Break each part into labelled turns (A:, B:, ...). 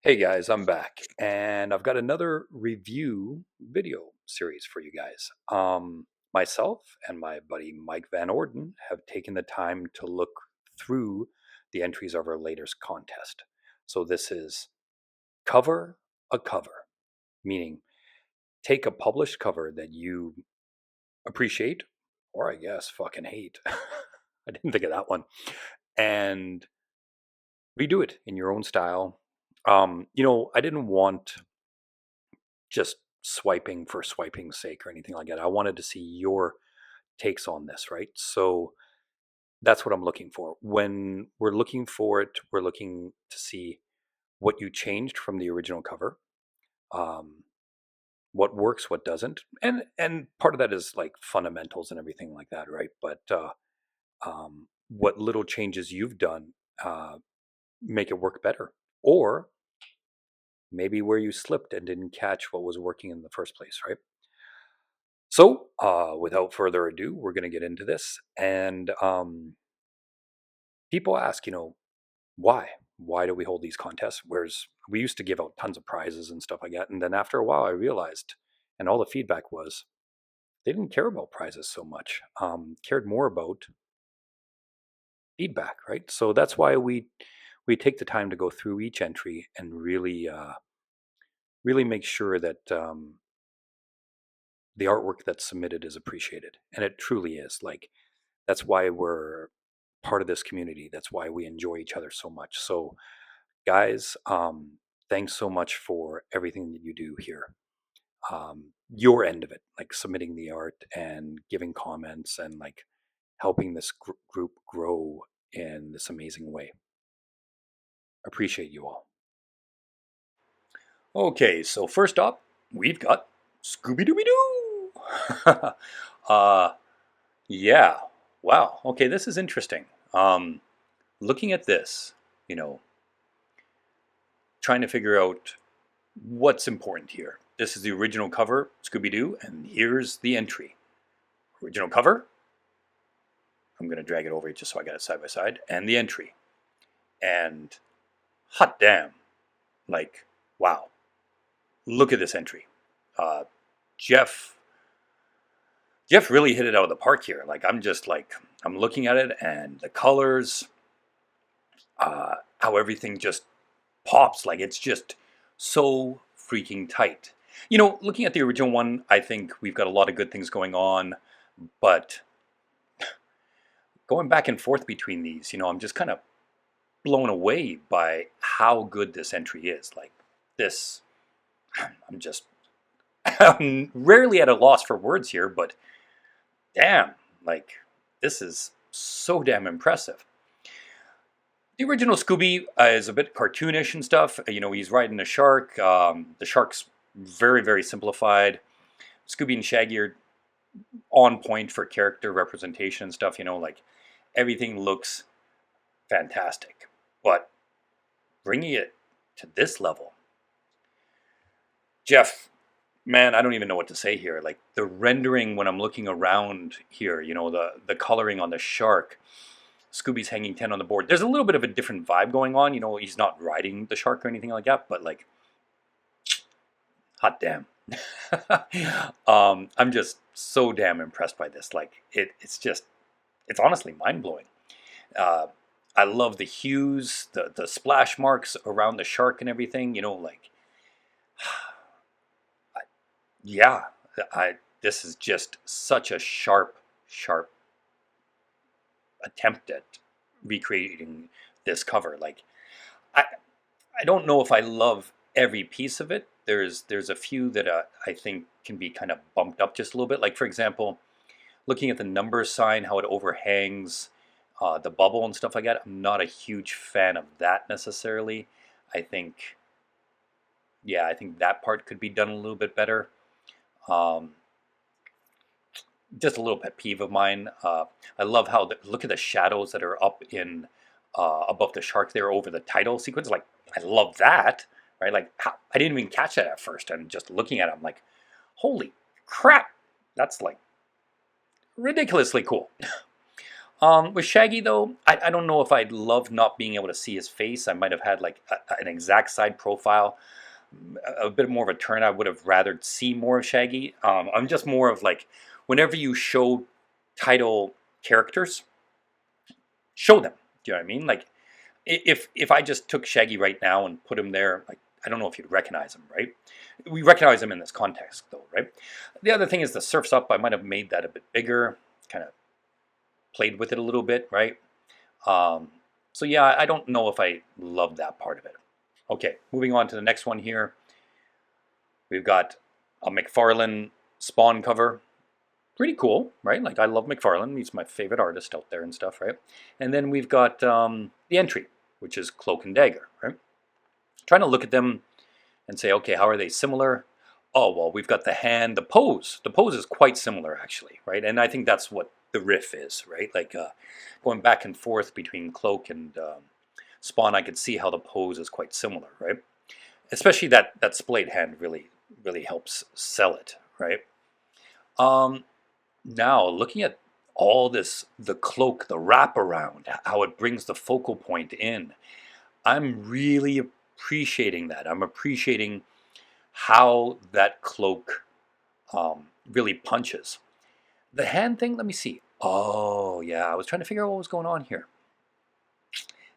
A: Hey guys, I'm back and I've got another review video series for you guys. Myself and my buddy Mike Van Orden have taken the time to look through the entries of our latest contest. So this is cover a cover, meaning take a published cover that you appreciate or I guess fucking hate. I didn't think of that one. And redo it in your own style. I didn't want just swiping for swiping's sake or anything like that. I wanted to see your takes on this, right? So that's what I'm looking for. When we're looking for it, we're looking to see what you changed from the original cover, um, what works, what doesn't, and part of that is like fundamentals and everything like that, right? But what little changes you've done make it work better, or maybe where you slipped and didn't catch what was working in the first place, right? So, without further ado, we're going to get into this. And people ask, why? Why do we hold these contests? Whereas we used to give out tons of prizes and stuff like that. And then after a while, I realized, and all the feedback was, they didn't care about prizes so much. Cared more about feedback, right? So that's why we take the time to go through each entry and really make sure that the artwork that's submitted is appreciated, and it truly is. Like that's why we're part of this community. That's why we enjoy each other so much. So, guys, thanks so much for everything that you do here. Your end of it, like submitting the art and giving comments and like helping this group grow in this amazing way. Appreciate you all. Okay, so first up, we've got Scooby-Doo. uh, yeah. Wow. Okay, this is interesting. Looking at this, you know, trying to figure out what's important here. This is the original cover, Scooby-Doo, and here's the entry. Original cover. I'm going to drag it over just so I got it side by side. And the entry. And hot damn. Like, wow. Look at this entry. Uh, Jeff really hit it out of the park here. Like, I'm looking at it and the colors, how everything just pops. Like, it's just so freaking tight. Looking at the original one, I think we've got a lot of good things going on, but going back and forth between these, I'm just kind of blown away by how good this entry is. Like this, I'm just I'm rarely at a loss for words here, but damn, like this is so damn impressive. The original Scooby is a bit cartoonish and stuff. He's riding a shark. The shark's very, very simplified. Scooby and Shaggy are on point for character representation and stuff. Like everything looks fantastic. But bringing it to this level, Jeff, man, I don't even know what to say here. Like the rendering when I'm looking around here, the coloring on the shark. Scooby's hanging 10 on the board. There's a little bit of a different vibe going on. He's not riding the shark or anything like that, but like, hot damn. I'm just so damn impressed by this. Like, it's honestly mind blowing. I love the hues, the splash marks around the shark and everything. Like, yeah, this is just such a sharp attempt at recreating this cover. Like, I I don't know if I love every piece of it. There's a few that I think can be kind of bumped up just a little bit. Like for example, looking at the number sign, how it overhangs the bubble and stuff like that. I'm not a huge fan of that necessarily. I think, yeah, I think that part could be done a little bit better. Um, just a little pet peeve of mine. I love how look at the shadows that are up in above the shark there over the title sequence. Like I love that, right? Like I didn't even catch that at first, and just looking at it, I'm like, holy crap, that's like ridiculously cool. With Shaggy though, I don't know if I'd love not being able to see his face. I might have had like an exact side profile, a bit more of a turn. I would have rather see more of Shaggy. I'm just more of like, whenever you show title characters, show them. Do you know what I mean? Like, if I just took Shaggy right now and put him there, like, I don't know if you'd recognize him, right? We recognize him in this context though, right? The other thing is the Surf's Up. I might have made that a bit bigger, kind of played with it a little bit, right? So yeah, I don't know if I love that part of it. Okay, moving on to the next one here. We've got a McFarlane Spawn cover. Pretty cool, right? Like, I love McFarlane. He's my favorite artist out there and stuff, right? And then we've got the entry, which is Cloak and Dagger, right? Trying to look at them and say, okay, how are they similar? Oh, well, we've got the hand, the pose. The pose is quite similar, actually, right? And I think that's what the riff is, right? Like, going back and forth between Cloak and Spawn, I could see how the pose is quite similar, right? Especially that splayed hand really helps sell it, right? Now, looking at all this, the cloak, the wraparound, how it brings the focal point in, I'm really appreciating that. I'm appreciating how that cloak really punches. The hand thing, let me see. Oh, yeah, I was trying to figure out what was going on here.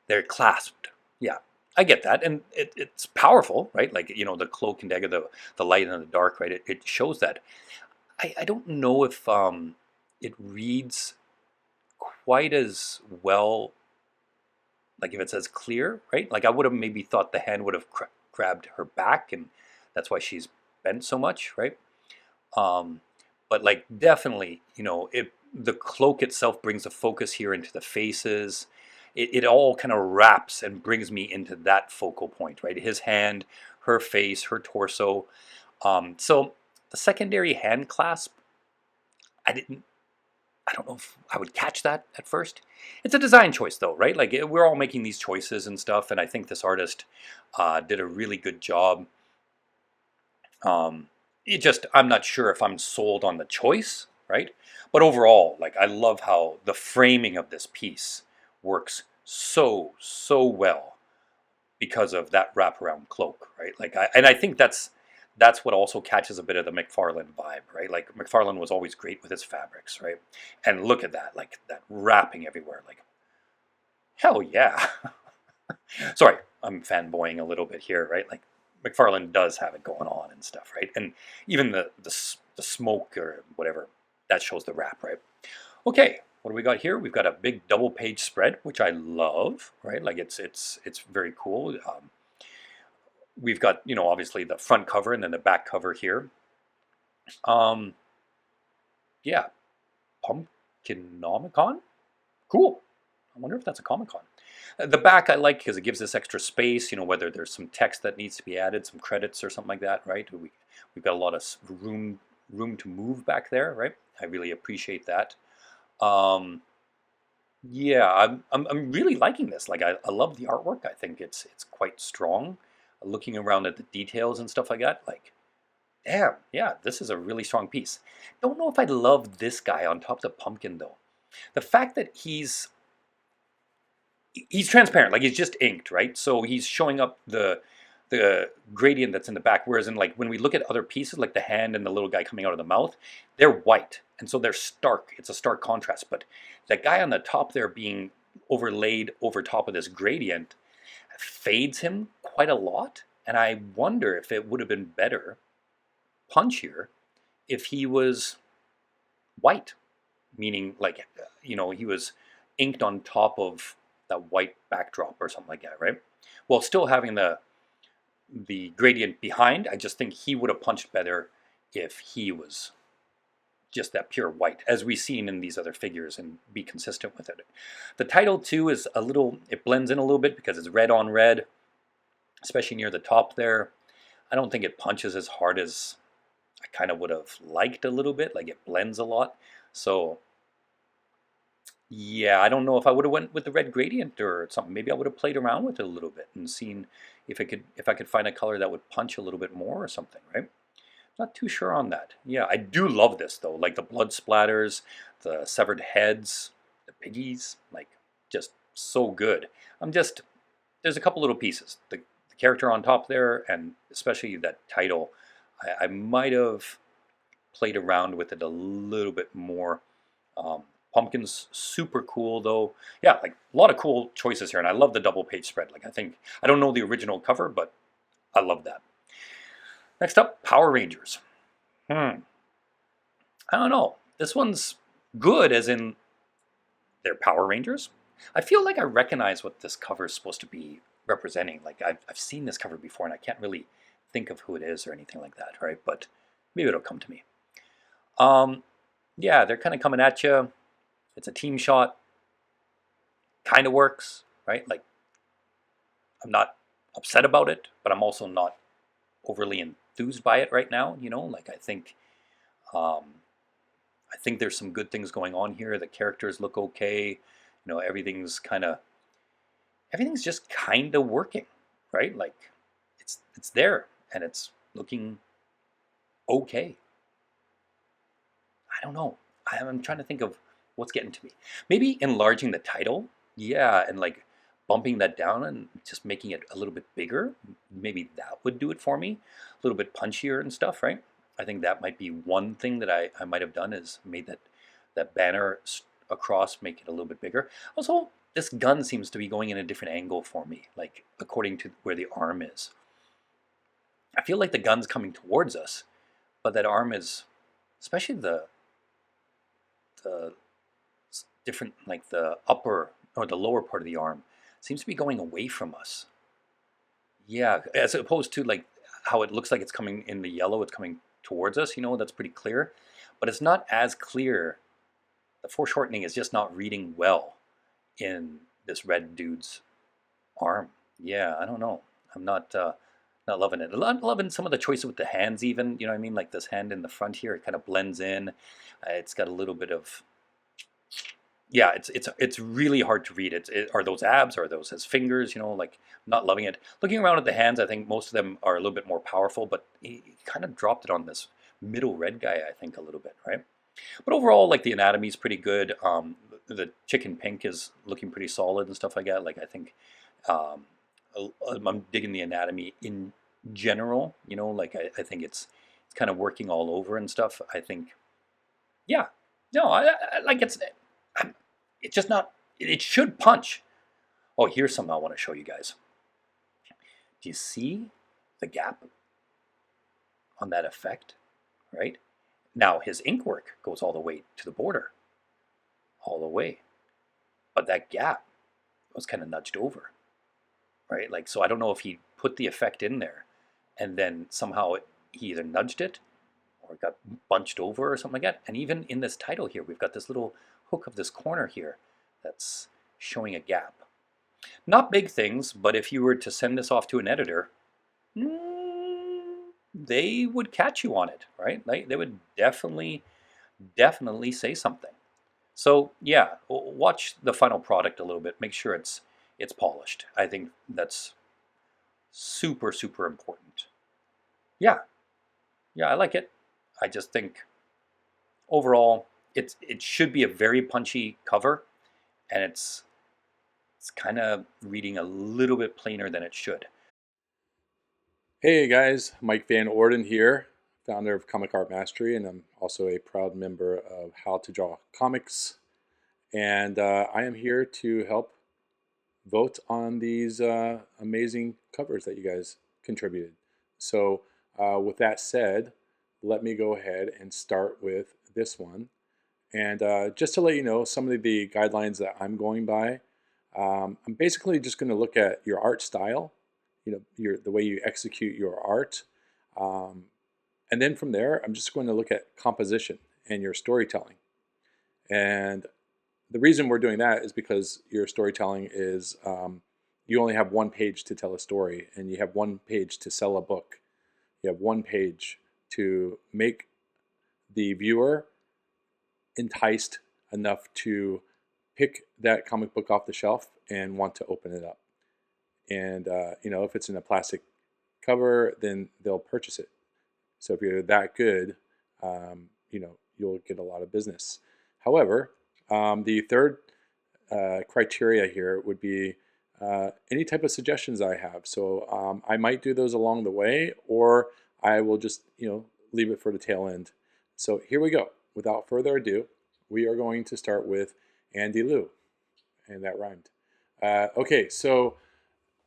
A: They're clasped. Yeah, I get that. And it's powerful, right? Like, you know, the cloak and dagger, the light and the dark, right? It shows that. I don't know if it reads quite as well, like if it says clear, right? Like, I would have maybe thought the hand would have grabbed her back, and that's why she's bent so much, right? But like, definitely, you know, the cloak itself brings the focus here into the faces. It all kind of wraps and brings me into that focal point, right? His hand, her face, her torso. So the secondary hand clasp, I don't know if I would catch that at first. It's a design choice though, right? Like, we're all making these choices and stuff, and I think this artist did a really good job. I'm not sure if I'm sold on the choice, right? But overall, like, I love how the framing of this piece works so well because of that wraparound cloak, right? Like, I think that's what also catches a bit of the McFarlane vibe, right? Like, McFarlane was always great with his fabrics, right? And look at that, like, that wrapping everywhere, like, hell yeah. Sorry, I'm fanboying a little bit here, right? Like, McFarlane does have it going on and stuff, right? And even the smoke or whatever, that shows the wrap, right? Okay, what do we got here? We've got a big double page spread, which I love, right? Like, it's very cool. We've got, you know, obviously the front cover and then the back cover here. Yeah, Pumpkinomicon? Cool. I wonder if that's a Comic-Con. The back I like because it gives this extra space, you know, whether there's some text that needs to be added, some credits or something like that, right? We've got a lot of room to move back there, right? I really appreciate that. Yeah, I'm really liking this. Like, I love the artwork. I think it's quite strong. Looking around at the details and stuff like that, like, damn, yeah, this is a really strong piece. Don't know if I love this guy on top of the pumpkin though. The fact that he's transparent, like, he's just inked, right? So he's showing up the gradient that's in the back, whereas in, like, when we look at other pieces, like the hand and the little guy coming out of the mouth, they're white, and so they're stark. It's a stark contrast. But that guy on the top there being overlaid over top of this gradient fades him quite a lot, and I wonder if it would have been better, punchier, if he was white, meaning, like, you know, he was inked on top of that white backdrop or something like that, right? While still having the gradient behind. I just think he would have punched better if he was just that pure white, as we've seen in these other figures, and be consistent with it. The title too is a little, it blends in a little bit because it's red on red, especially near the top there. I don't think it punches as hard as I kind of would have liked a little bit. Like, it blends a lot. So yeah, I don't know if I would have went with the red gradient or something. Maybe I would have played around with it a little bit and seen if I could find a color that would punch a little bit more or something, right? Not too sure on that. Yeah, I do love this though. Like, the blood splatters, the severed heads, piggies, like just so good. There's a couple little pieces. The character on top there, and especially that title, I might have played around with it a little bit more. Pumpkin's super cool though. Yeah, like a lot of cool choices here, and I love the double page spread. Like I don't know the original cover, but I love that. Next up, Power Rangers. I don't know. This one's good, as in they're Power Rangers. I feel like I recognize what this cover is supposed to be representing. Like I've seen this cover before, and I can't really think of who it is or anything like that, right? But maybe it'll come to me. Yeah, they're kind of coming at you. It's a team shot. Kind of works, right? Like I'm not upset about it, but I'm also not overly enthused by it right now. Like um, I think there's some good things going on here. The characters look okay. Everything's just kind of working, right? Like it's there and it's looking okay. I don't know. I'm trying to think of what's getting to me. Maybe enlarging the title, yeah, and like bumping that down and just making it a little bit bigger. Maybe that would do it for me. A little bit punchier and stuff, right? I think that might be one thing that I might have done, is made that banner across, make it a little bit bigger. Also, this gun seems to be going in a different angle for me, like according to where the arm is. I feel like the gun's coming towards us, but that arm is, especially the different, like the upper or the lower part of the arm, seems to be going away from us. Yeah, as opposed to like how it looks like it's coming in the yellow, it's coming towards us, that's pretty clear. But it's not as clear. The foreshortening is just not reading well in this red dude's arm. Yeah, I don't know. I'm not loving it. I'm not loving some of the choices with the hands even, you know what I mean? Like this hand in the front here, it kind of blends in. It's got a little bit of, yeah, it's really hard to read. Are those abs? Are those his fingers? Like not loving it. Looking around at the hands, I think most of them are a little bit more powerful, but he kind of dropped it on this middle red guy, I think, a little bit, right? But overall, like the anatomy is pretty good. The chicken pink is looking pretty solid and stuff like that. Like I think um, I'm digging the anatomy in general. Like I think it's kind of working all over and stuff. I think, yeah, no, I like it's just not. It should punch. Oh, here's something I want to show you guys. Do you see the gap on that effect? Right now, his ink work goes all the way to the border, all the way, but that gap was kind of nudged over, right? Like, so I don't know if he put the effect in there, and then somehow he either nudged it or it got bunched over or something like that. And even in this title here, we've got this little hook of this corner here that's showing a gap. Not big things, but if you were to send this off to an editor, they would catch you on it, right? They would definitely say something. So yeah, watch the final product a little bit. Make sure it's polished. I think that's super important. Yeah, I like it. I just think overall it should be a very punchy cover, and it's kind of reading a little bit plainer than it should.
B: Hey guys, Mike Van Orden here, founder of Comic Art Mastery, and I'm also a proud member of How to Draw Comics. And I am here to help vote on these amazing covers that you guys contributed. So, with that said, let me go ahead and start with this one. And just to let you know, some of the guidelines that I'm going by, I'm basically just going to look at your art style, the way you execute your art, um, and then from there, I'm just going to look at composition and your storytelling. And the reason we're doing that is because your storytelling is you only have one page to tell a story, and you have one page to sell a book. You have one page to make the viewer enticed enough to pick that comic book off the shelf and want to open it up. And if it's in a plastic cover, then they'll purchase it. So if you're that good, you'll get a lot of business. However, the third criteria here would be any type of suggestions I have. So I might do those along the way, or I will just leave it for the tail end. So here we go. Without further ado, we are going to start with Andy Lou, and that rhymed. Okay, so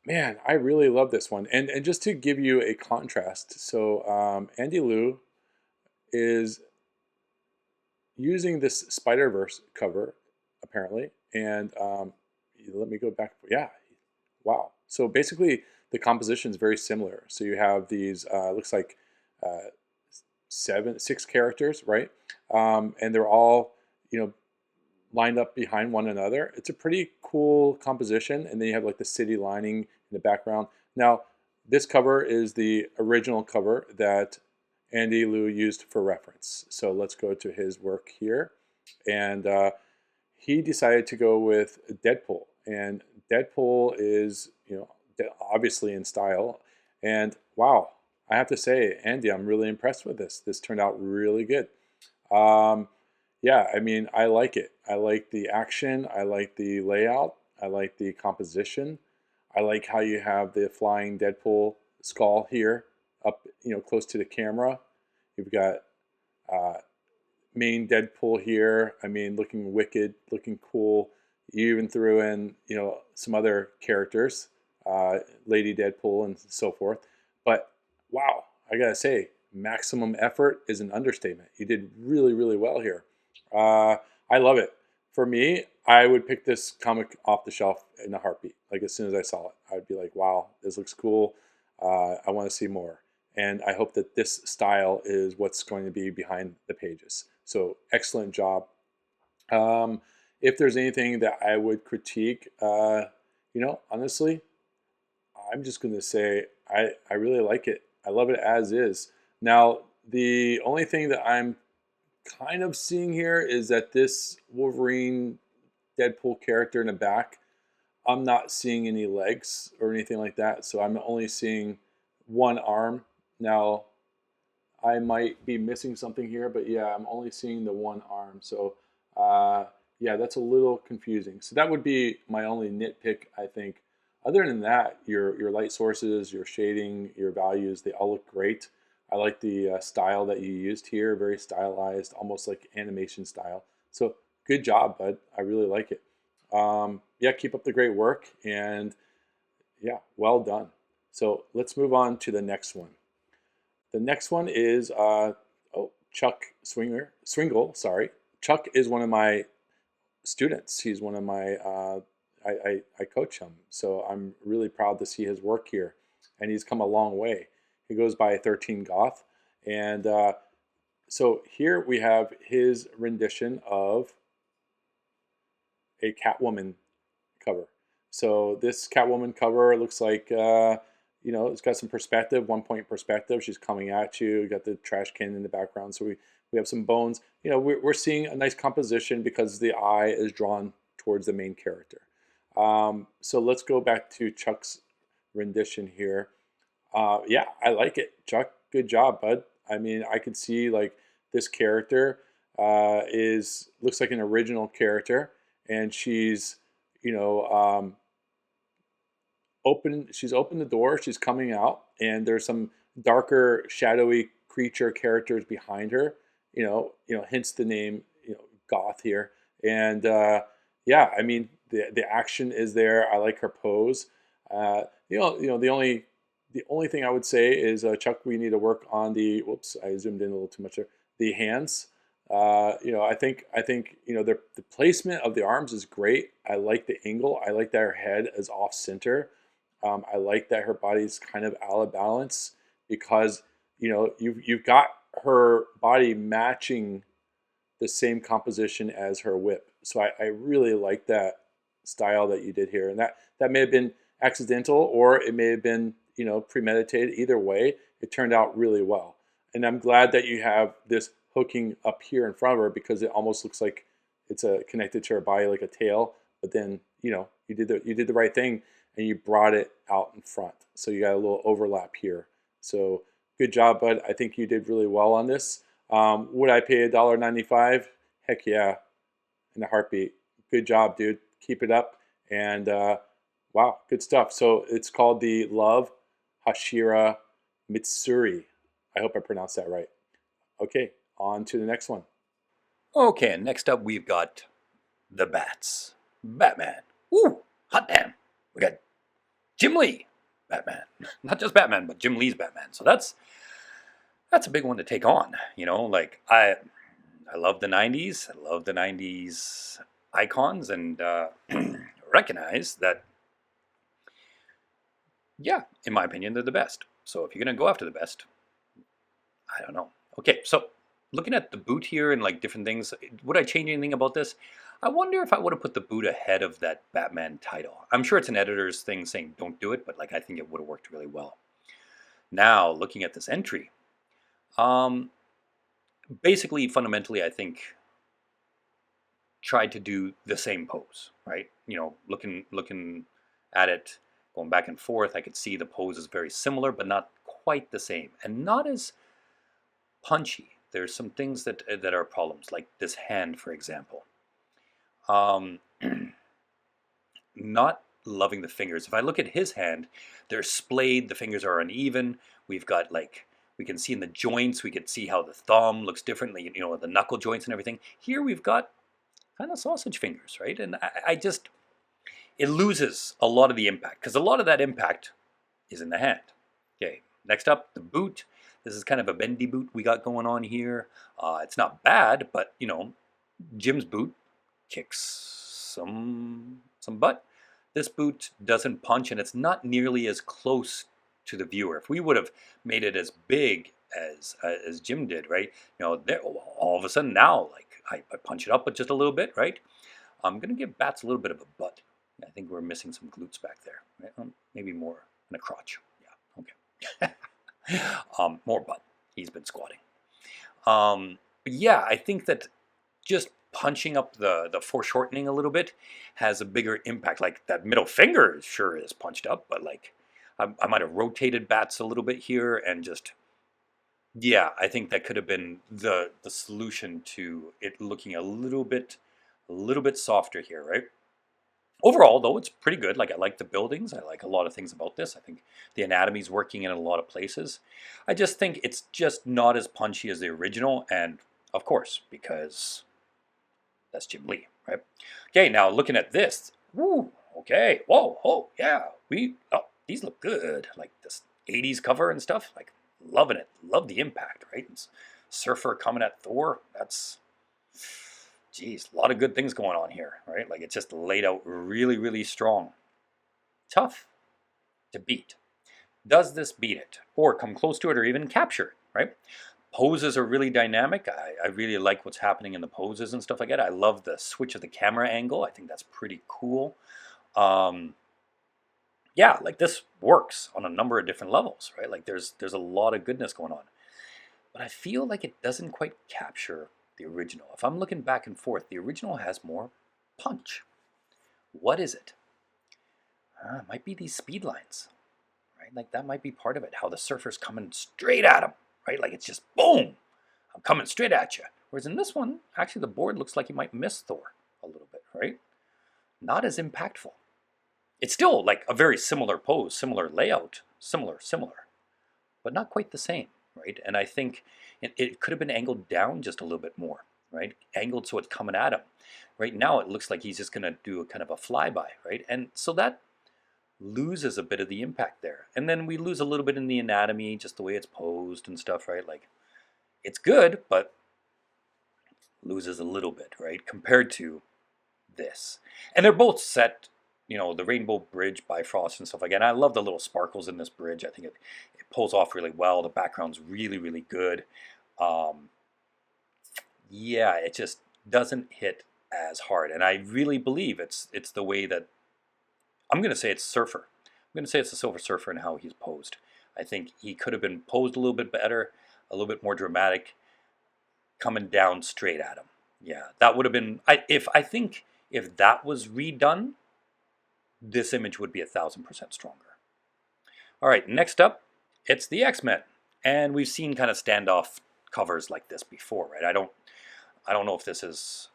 B: man, I really love this one, and just to give you a contrast, so Andy Lou is using this Spider-Verse cover apparently, and let me go back. Yeah, wow. So basically, the composition is very similar. So you have these looks like uh, six characters, right? And they're all lined up behind one another. It's a pretty cool composition, and then you have like the city lining in the background. Now, this cover is the original cover that Andy Lou used for reference. So let's go to his work here, and he decided to go with Deadpool, and Deadpool is obviously in style, and wow, I have to say, Andy, I'm really impressed with this. This turned out really good. Yeah, I mean, I like it. I like the action. I like the layout. I like the composition. I like how you have the flying Deadpool skull here up, close to the camera. You've got uh, main Deadpool here. I mean, looking wicked, looking cool. You even threw in, some other characters, Lady Deadpool and so forth. But wow, I gotta say, maximum effort is an understatement. You did really, really well here. I love it. For me, I would pick this comic off the shelf in a heartbeat. Like as soon as I saw it, I'd be like, wow, this looks cool. I want to see more. And I hope that this style is what's going to be behind the pages. So excellent job. If there's anything that I would critique, honestly, I'm just going to say I really like it. I love it as is. Now, the only thing that I'm kind of seeing here is that this Wolverine Deadpool character in the back, I'm not seeing any legs or anything like that. So I'm only seeing one arm. Now, I might be missing something here, but yeah, I'm only seeing the one arm. So yeah, that's a little confusing. So that would be my only nitpick, I think. Other than that, your light sources, your shading, your values, they all look great. I like the style that you used here, very stylized, almost like animation style. So good job, bud. I really like it. Yeah, keep up the great work, and yeah, well done. So let's move on to the next one. The next one is Chuck Swingle. Sorry, Chuck is one of my students. He's one of my I coach him, so I'm really proud to see his work here, and he's come a long way. He goes by 13 Goth, and so here we have his rendition of a Catwoman cover. So this Catwoman cover looks like it's got some perspective, 1 point perspective. She's coming at you. You got the trash can in the background, so we have some bones. We're seeing a nice composition because the eye is drawn towards the main character. So let's go back to Chuck's rendition here. Yeah, I like it, Chuck. Good job, bud. I mean, I can see like this character looks like an original character, and she's you know she's opened the door, she's coming out, and there's some darker shadowy creature characters behind her, hence the name, Goth here. And yeah, I mean, the action is there. I like her pose. The only thing I would say is, Chuck, we need to work on the, whoops, I zoomed in a little too much there, the hands. I think the placement of the arms is great. I like the angle. I like that her head is off center. I like that her body's kind of out of balance because you've got her body matching the same composition as her whip. So I really like that style that you did here, and that may have been accidental or it may have been premeditated. Either way, it turned out really well, and I'm glad that you have this hooking up here in front of her because it almost looks like it's connected to her body like a tail. But then you did the right thing and you brought it out in front. So you got a little overlap here. So good job, bud. I think you did really well on this. Would I pay $1.95? Heck yeah, in a heartbeat. Good job, dude. Keep it up. And wow, good stuff. So it's called the Love Hashira Mitsuri. I hope I pronounced that right. Okay, on to the next one.
A: Okay, and next up we've got the Bats. Batman. Woo! Hot damn. We got Jim Lee. Batman. Not just Batman, but Jim Lee's Batman. So that's a big one to take on. You know, like I love the 90s. I love the 90s icons and recognize that, yeah, in my opinion, they're the best. So if you're going to go after the best, I don't know. Okay, so looking at the boot here and like different things, would I change anything about this? I wonder if I would have put the boot ahead of that Batman title. I'm sure it's an editor's thing saying don't do it, but like I think it would have worked really well. Now, looking at this entry, um, basically, fundamentally, I think tried to do the same pose, right? You know, looking at it, going back and forth, I could see the pose is very similar, but not quite the same, and not as punchy. There's some things that are problems, like this hand, for example. Um, not loving the fingers. If I look at his hand, they're splayed. The fingers are uneven. We've got like we can see in the joints. We can see how the thumb looks differently. You know, the knuckle joints and everything. Here we've got kind of sausage fingers, right? And I just it loses a lot of the impact because a lot of that impact is in the hand. Okay, next up, the boot. This is kind of a bendy boot we got going on here. It's not bad, but you know, Jim's boot kicks some butt. This boot doesn't punch, and it's not nearly as close to the viewer. If we would have made it as big as Jim did, right? You know, there, all of a sudden now, like I punch it up but just a little bit, right? I'm gonna give Bats a little bit of a butt. I think we're missing some glutes back there, right? Maybe more in a crotch. Yeah, okay. More butt. He's been squatting. But yeah, I think that just punching up the foreshortening a little bit has a bigger impact. Like that middle finger sure is punched up, but like I might have rotated Bats a little bit here and just yeah, I think that could have been the solution to it looking a little bit softer here, right? Overall, though, it's pretty good. Like I like the buildings. I like a lot of things about this. I think the anatomy's working in a lot of places. I just think it's just not as punchy as the original, and of course, because that's Jim Lee, right? Okay, now looking at this. Woo, okay. Whoa, oh, yeah. These look good. Like this 80s cover and stuff. Like loving it. Love the impact, right? It's Surfer coming at Thor. That's geez, a lot of good things going on here, right? Like it's just laid out really, really strong. Tough to beat. Does this beat it? Or come close to it or even capture it, right? Poses are really dynamic. I really like what's happening in the poses and stuff like that. I love the switch of the camera angle. I think that's pretty cool. Yeah, like this works on a number of different levels, right? Like there's a lot of goodness going on. But I feel like it doesn't quite capture the original. If I'm looking back and forth, the original has more punch. What is it? It might be these speed lines, right? Like that might be part of it. How the surfer's coming straight at him, right? Like it's just boom, I'm coming straight at you. Whereas in this one, actually the board looks like you might miss Thor a little bit, right? Not as impactful. It's still like a very similar pose, similar layout, similar, but not quite the same, right? And I think it could have been angled down just a little bit more, right? Angled so it's coming at him. Right now it looks like he's just going to do a kind of a flyby, right? And so that loses a bit of the impact there. And then we lose a little bit in the anatomy, just the way it's posed and stuff, right? Like it's good, but loses a little bit, right? Compared to this. And they're both set, you know, the Rainbow Bridge Bifrost and stuff like that. And I love the little sparkles in this bridge. I think it pulls off really well. The background's really, really good. Yeah, it just doesn't hit as hard. And I really believe it's the way that I'm going to say it's Surfer. I'm going to say it's the Silver Surfer and how he's posed. I think he could have been posed a little bit better, a little bit more dramatic, coming down straight at him. Yeah, that would have been. I think if that was redone, this image would be 1,000% stronger. All right, next up, it's the X-Men, and we've seen kind of standoff covers like this before, right? I don't know if this is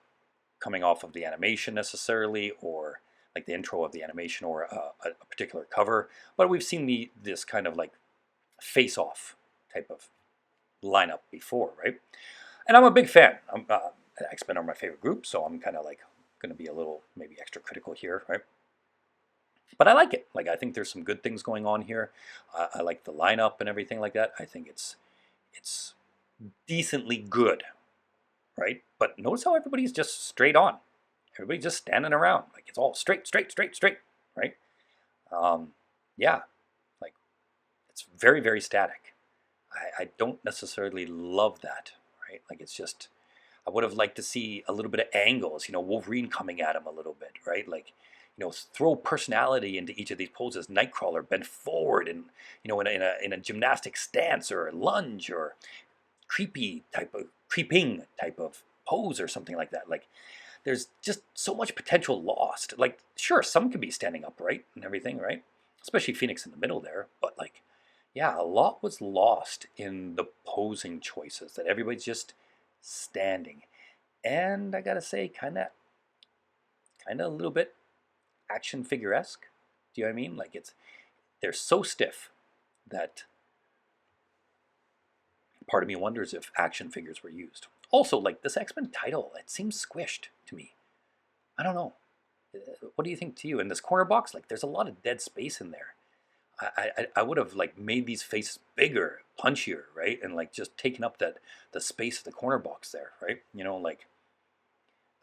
A: coming off of the animation necessarily, or like the intro of the animation, or a particular cover. But we've seen this kind of like face-off type of lineup before, right? And I'm a big fan. X-Men are my favorite group, so I'm kind of like going to be a little maybe extra critical here, right? But I like it. Like, I think there's some good things going on here. I like the lineup and everything like that. I think it's decently good, right? But notice how everybody's just straight on. Everybody's just standing around. Like, it's all straight, straight, straight, straight, right? Um, yeah, like, it's very, very static. I don't necessarily love that, right? Like, it's just, I would have liked to see a little bit of angles, Wolverine coming at him a little bit, right? Like, throw personality into each of these poses. Nightcrawler bent forward and, in a gymnastic stance or a lunge or creeping type of pose or something like that. Like, there's just so much potential lost. Like, sure, some could be standing upright and everything, right? Especially Phoenix in the middle there. But like, yeah, a lot was lost in the posing choices that everybody's just standing. And I gotta say, kind of a little bit action figure-esque. Do you know what I mean? Like, they're so stiff that part of me wonders if action figures were used. Also, like, this X-Men title, it seems squished to me. I don't know. What do you think to you? In this corner box, like, there's a lot of dead space in there. I would have like made these faces bigger, punchier, right? And like just taken up the space of the corner box there, right? Like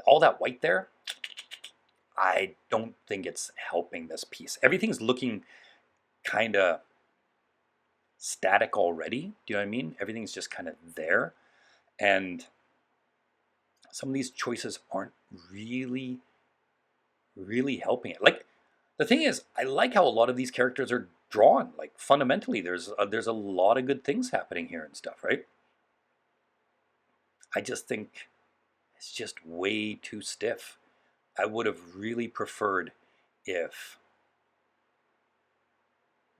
A: all that white there, I don't think it's helping this piece. Everything's looking kind of static already. Do you know what I mean? Everything's just kind of there. And some of these choices aren't really, really helping it. Like, the thing is, I like how a lot of these characters are drawn. Like, fundamentally, there's a lot of good things happening here and stuff, right? I just think it's just way too stiff. I would have really preferred if,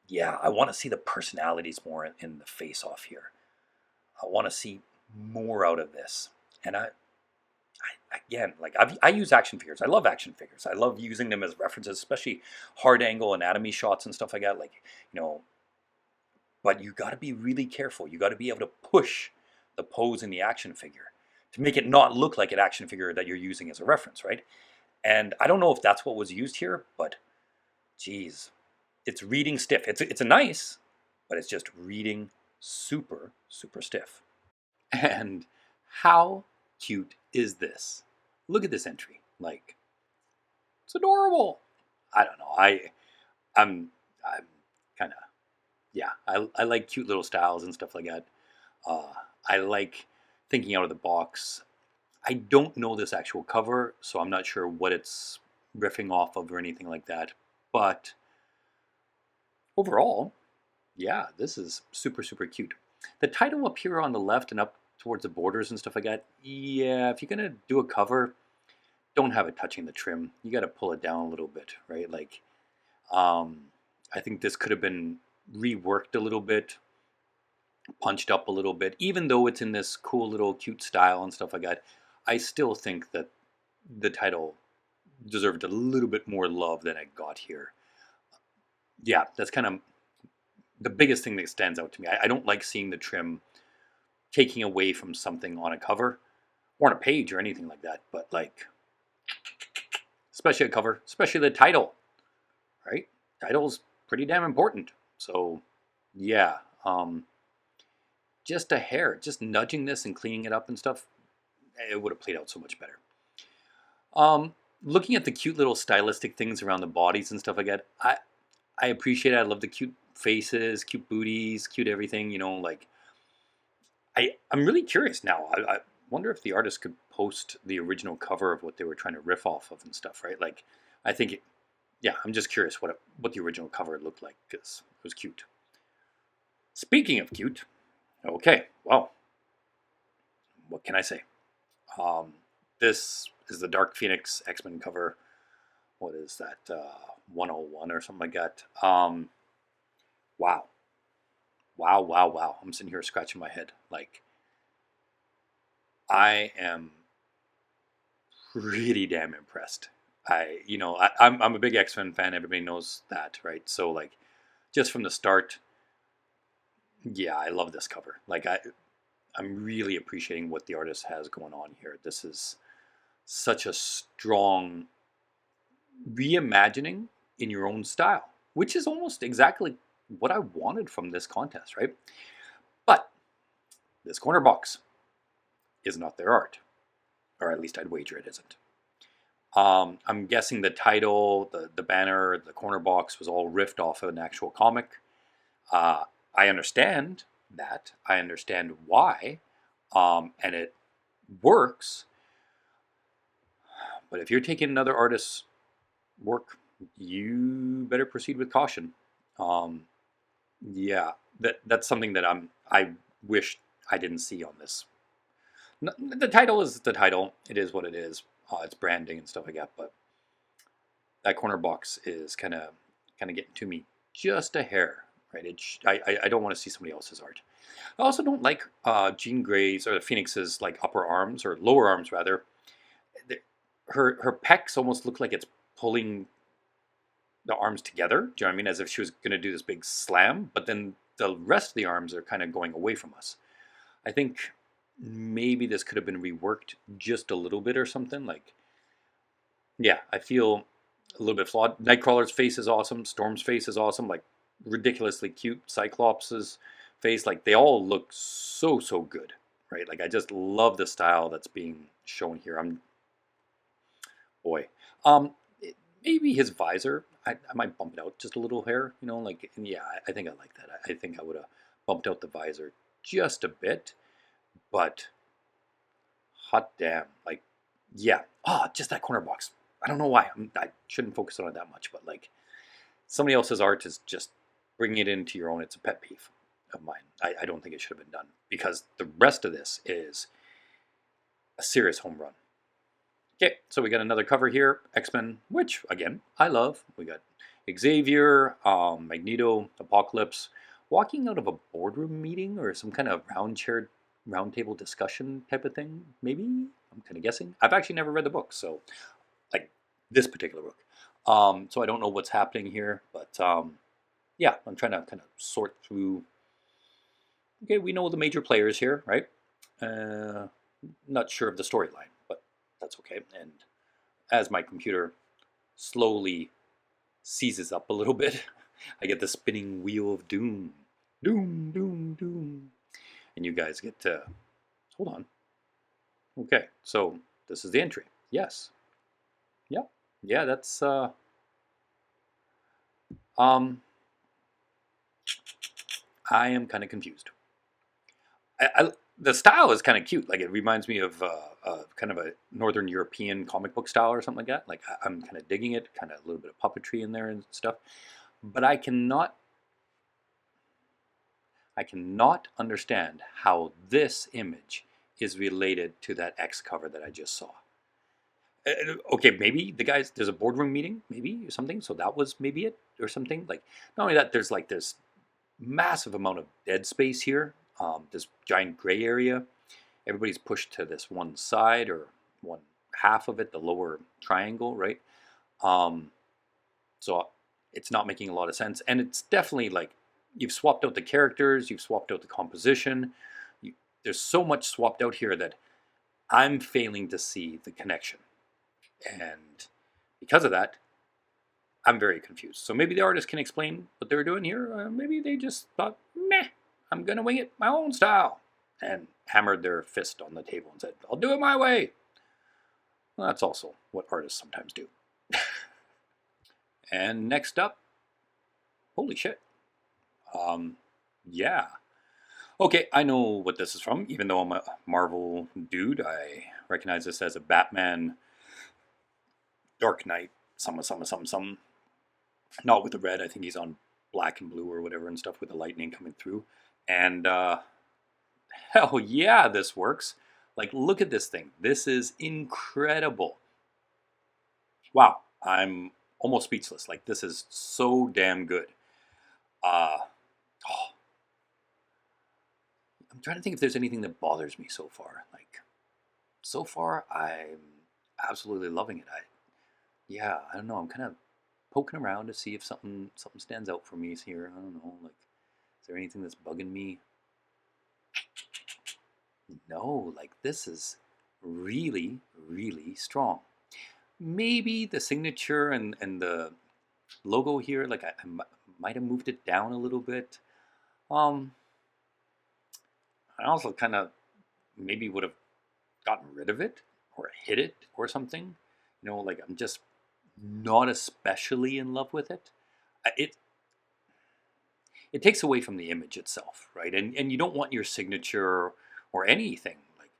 A: yeah, I want to see the personalities more in the face-off here. I want to see more out of this. And again, like, I use action figures. I love action figures. I love using them as references, especially hard angle anatomy shots and stuff like that. Like, but you got to be really careful. You got to be able to push the pose in the action figure to make it not look like an action figure that you're using as a reference, right? And I don't know if that's what was used here, but geez, it's reading stiff. It's a nice, but it's just reading super, super stiff. And how cute is this? Look at this entry. Like, it's adorable. I don't know. I'm kind of, yeah. I like cute little styles and stuff like that. I like thinking out of the box. I don't know this actual cover, so I'm not sure what it's riffing off of or anything like that. But overall, yeah, this is super, super cute. The title up here on the left and up towards the borders and stuff like that, yeah, if you're going to do a cover, don't have it touching the trim. You got to pull it down a little bit, right? Like, I think this could have been reworked a little bit, punched up a little bit, even though it's in this cool little cute style and stuff like that. I still think that the title deserved a little bit more love than it got here. Yeah, that's kind of the biggest thing that stands out to me. I don't like seeing the trim taking away from something on a cover or on a page or anything like that, but like, especially a cover, especially the title, right? Title's pretty damn important. So yeah, just a hair, just nudging this and cleaning it up and stuff, it would have played out so much better. Looking at the cute little stylistic things around the bodies and stuff like that, I appreciate it. I love the cute faces, cute booties, cute everything. Like, I'm really curious now. I wonder if the artist could post the original cover of what they were trying to riff off of and stuff, right? Like, I think, yeah, I'm just curious what the original cover looked like because it was cute. Speaking of cute, okay, well, what can I say? This is the Dark Phoenix X-Men cover. What is that? 101 or something like that. Wow. Wow. I'm sitting here scratching my head. Like, I am pretty damn impressed. I'm a big X-Men fan. Everybody knows that, right? So like, just from the start, yeah, I love this cover. Like I'm really appreciating what the artist has going on here. This is such a strong reimagining in your own style, which is almost exactly what I wanted from this contest, right? But this corner box is not their art, or at least I'd wager it isn't. I'm guessing the title, the banner, the corner box was all riffed off of an actual comic. I understand that. I understand why, and it works. But if you're taking another artist's work, you better proceed with caution. Um, yeah, that's something that I wish I didn't see on this. The title is the title. It is what it is. It's branding and stuff like that. But that corner box is kind of getting to me just a hair. Right? I don't want to see somebody else's art. I also don't like Jean Grey's or the Phoenix's like upper arms or lower arms rather. Her pecs almost look like it's pulling the arms together. Do you know what I mean? As if she was going to do this big slam, but then the rest of the arms are kind of going away from us. I think maybe this could have been reworked just a little bit or something. Like, yeah, I feel a little bit flawed. Nightcrawler's face is awesome. Storm's face is awesome. Like, ridiculously cute. Cyclops' face, like, they all look so, so good, right? Like, I just love the style that's being shown here. Boy. Maybe his visor, I might bump it out just a little hair, like, and yeah, I think I like that. I think I would have bumped out the visor just a bit, but hot damn, like, yeah. Just that corner box. I don't know why. I shouldn't focus on it that much, but like, somebody else's art is just bringing it into your own. It's a pet peeve of mine. I don't think it should have been done because the rest of this is a serious home run. Okay, so we got another cover here, X-Men, which, again, I love. We got Xavier, Magneto, Apocalypse, walking out of a boardroom meeting or some kind of round table discussion type of thing, maybe? I'm kind of guessing. I've actually never read the book, so, like, this particular book. So I don't know what's happening here, but, yeah, I'm trying to kind of sort through. Okay, we know the major players here, right? Not sure of the storyline, but that's okay. And as my computer slowly seizes up a little bit, I get the spinning wheel of doom. Doom, doom, doom. And you guys get to, hold on. Okay, so this is the entry. Yes. Yep. Yeah, that's, I am kind of confused. The style is kind of cute. Like, it reminds me of kind of a Northern European comic book style or something like that. Like, I'm kind of digging it, kind of a little bit of puppetry in there and stuff. But I cannot understand how this image is related to that X cover that I just saw. Okay, maybe there's a boardroom meeting, maybe, or something. So that was maybe it or something. Like, not only that, there's like this massive amount of dead space here. This giant gray area. Everybody's pushed to this one side or one half of it, the lower triangle, right? So it's not making a lot of sense. And it's definitely like, you've swapped out the characters, you've swapped out the composition. There's so much swapped out here that I'm failing to see the connection. And because of that, I'm very confused. So maybe the artist can explain what they were doing here. Maybe they just thought, meh, I'm going to wing it my own style. And hammered their fist on the table and said, I'll do it my way. Well, that's also what artists sometimes do. And next up, holy shit. Yeah. Okay, I know what this is from. Even though I'm a Marvel dude, I recognize this as a Batman Dark Knight, some. Not with the red. I think he's on black and blue or whatever and stuff with the lightning coming through. And hell yeah, this works. Like, look at this thing. This is incredible. Wow, I'm almost speechless. Like, this is so damn good. I'm trying to think if there's anything that bothers me so far. Like, so far, absolutely loving it. Yeah, I don't know. I'm kind of poking around to see if something stands out for me here. I don't know. Like, is there anything that's bugging me? No. Like, this is really, really strong. Maybe the signature and the logo here, like might have moved it down a little bit. Um, I also kind of maybe would have gotten rid of it or hid it or something. Like I'm just not especially in love with it. It takes away from the image itself, right? And you don't want your signature or anything like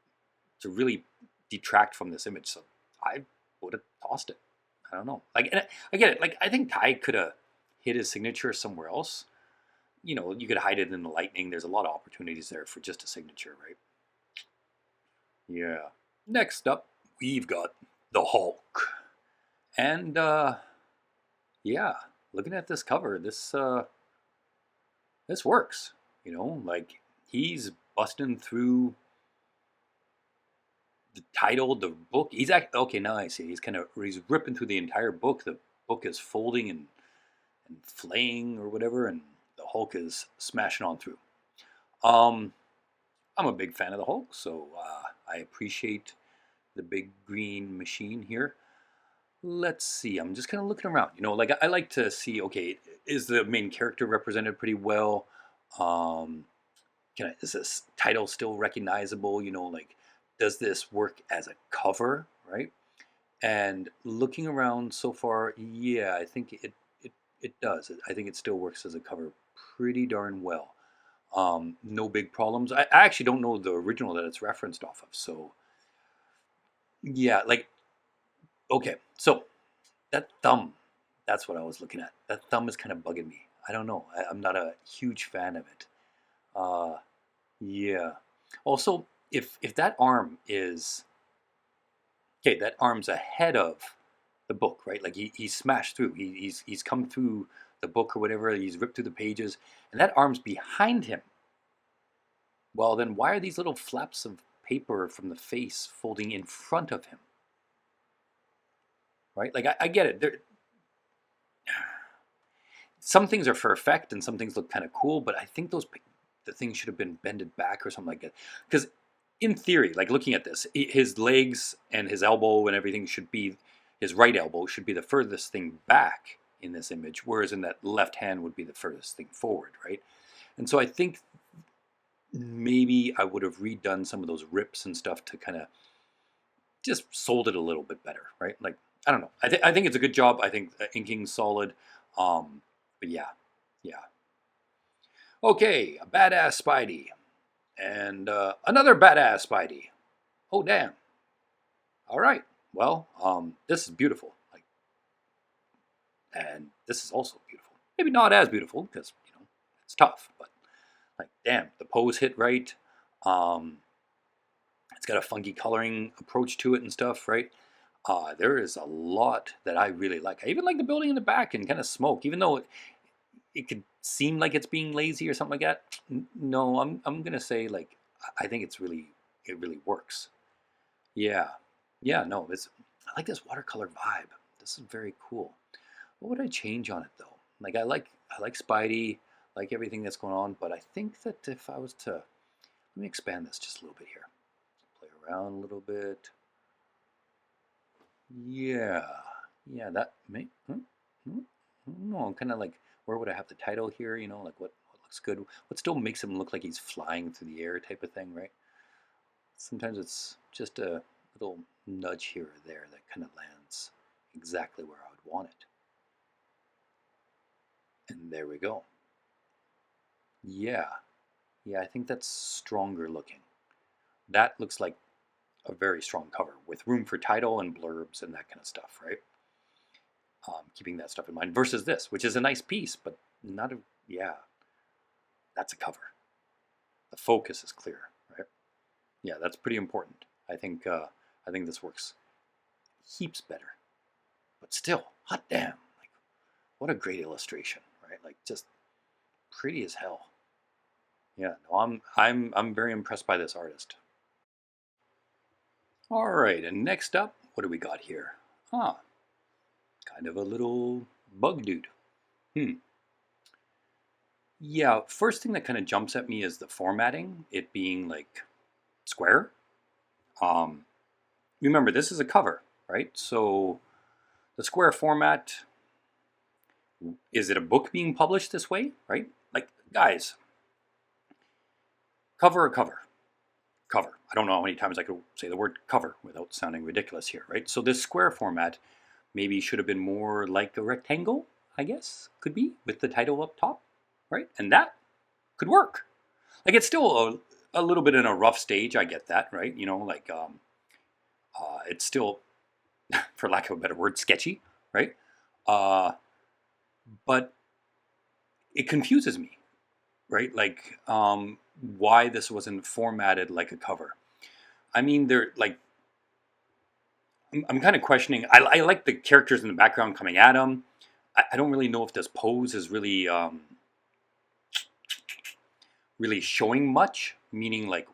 A: to really detract from this image. So I would have tossed it. I don't know. Like, and I get it. Like, I think Ty could have hid his signature somewhere else. You could hide it in the lightning. There's a lot of opportunities there for just a signature, right? Yeah. Next up, we've got the Hulk. And yeah, looking at this cover, this works. Like he's busting through the title, the book. Okay. Now I see. He's ripping through the entire book. The book is folding and flaying or whatever, and the Hulk is smashing on through. I'm a big fan of the Hulk, so I appreciate the big green machine here. Let's see. I'm just kind of looking around. Like I like to see. Okay, is the main character represented pretty well? Um, is this title still recognizable? Like does this work as a cover, right? And looking around so far, yeah, I think it does. I think it still works as a cover pretty darn well. No big problems. I actually don't know the original that it's referenced off of. So yeah, like okay, so that thumb, that's what I was looking at. That thumb is kind of bugging me. I don't know. I'm not a huge fan of it. Uh, yeah. Also, if that arm is okay, that arm's ahead of the book, right? Like he's smashed through. He's come through the book or whatever. He's ripped through the pages, and that arm's behind him. Well, then why are these little flaps of paper from the face folding in front of him? Right? Like I get it. Some things are for effect, and some things look kind of cool. But I think the things should have been bended back or something like that. Because in theory, like looking at this, his legs and his elbow and everything should be his right elbow should be the furthest thing back in this image, whereas in that left hand would be the furthest thing forward, right? And so I think maybe I would have redone some of those rips and stuff to kind of just sold it a little bit better, right? Like I don't know. I think it's a good job. I think inking's solid. But yeah, yeah. Okay, a badass Spidey and another badass Spidey. Oh damn! All right. Well, this is beautiful. Like, and this is also beautiful. Maybe not as beautiful because it's tough, but like, damn, the pose hit right. Um, it's got a funky coloring approach to it and stuff, right? There is a lot that I really like. I even like the building in the back and kind of smoke, even though it could seem like it's being lazy or something like that. No, I'm gonna say like I think it really works. Yeah, yeah. No, I like this watercolor vibe. This is very cool. What would I change on it though? Like I like Spidey, like everything that's going on, but I think that if I was to let me expand this just a little bit here, play around a little bit. Yeah, yeah. That may. No, I'm kind of like, where would I have the title here? Like what looks good? What still makes him look like he's flying through the air, type of thing, right? Sometimes it's just a little nudge here or there that kind of lands exactly where I would want it. And there we go. Yeah, yeah. I think that's stronger looking. That looks like a very strong cover with room for title and blurbs and that kind of stuff, right? Keeping that stuff in mind versus this, which is a nice piece, but not a, yeah, that's a cover. The focus is clear, right? Yeah, that's pretty important. I think this works heaps better, but still, hot damn, like what a great illustration, right? Like just pretty as hell. Yeah, no, I'm very impressed by this artist. All right, and next up what do we got here? Ah, kind of a little bug dude. Yeah, first thing that kind of jumps at me is the formatting, it being like square. Um, Remember, this is a cover, right? So the square format, is it a book being published this way, right? Like, guys, cover a cover. Cover. I don't know how many times I could say the word cover without sounding ridiculous here, right? So this square format maybe should have been more like a rectangle, I guess, could be, with the title up top, right? And that could work. Like, it's still a little bit in a rough stage, I get that, right? You know, like, it's still, for lack of a better word, sketchy, right? Uh, but it confuses me, right? Like, why this wasn't formatted like a cover. I mean, they're like, I'm kind of questioning. I like the characters in the background coming at him. I don't really know if this pose is really really showing much. Meaning, like,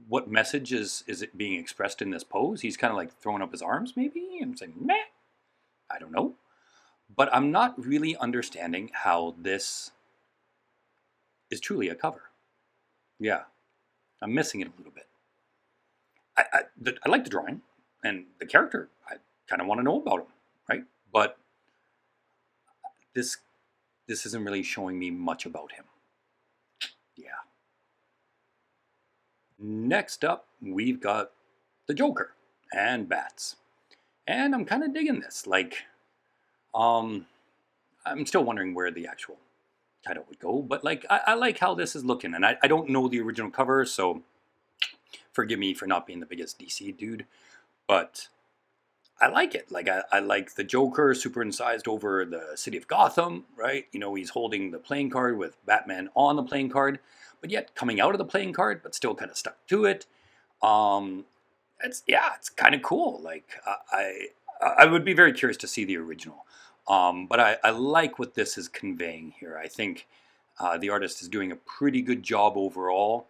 A: what message is it being expressed in this pose? He's kind of like throwing up his arms, maybe. I'm saying, meh. I don't know, but I'm not really understanding how this is truly a cover. Yeah, I'm missing it a little bit. I like the drawing and the character. I kind of want to know about him, right? But this this isn't really showing me much about him. Yeah. Next up, we've got the Joker and bats, and I'm kind of digging this. Like, um, I'm still wondering where the actual title would go, but like, I like how this is looking, and I don't know the original cover, so forgive me for not being the biggest DC dude, but I like it. Like, I like the Joker superincised over the city of Gotham, right? You know, he's holding the playing card with Batman on the playing card, but yet coming out of the playing card, but still kind of stuck to it. Um, it's kind of cool. Like, I would be very curious to see the original. But I like what this is conveying here. I think the artist is doing a pretty good job overall.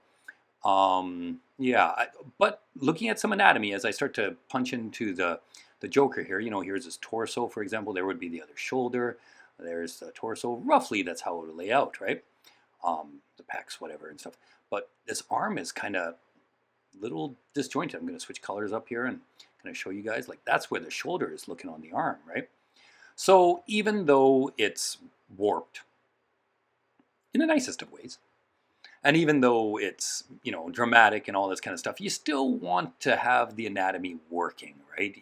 A: Yeah, but looking at some anatomy as I start to punch into the Joker here, you know, here's his torso, for example. There would be the other shoulder. There's the torso. Roughly, that's how it would lay out, right? The pecs, whatever, and stuff. But this arm is kind of little disjointed. I'm going to switch colors up here and kind of show you guys. Like, that's where the shoulder is looking on the arm, right? So even though it's warped in the nicest of ways, and even though it's, you know, dramatic and all this kind of stuff, you still want to have the anatomy working, right?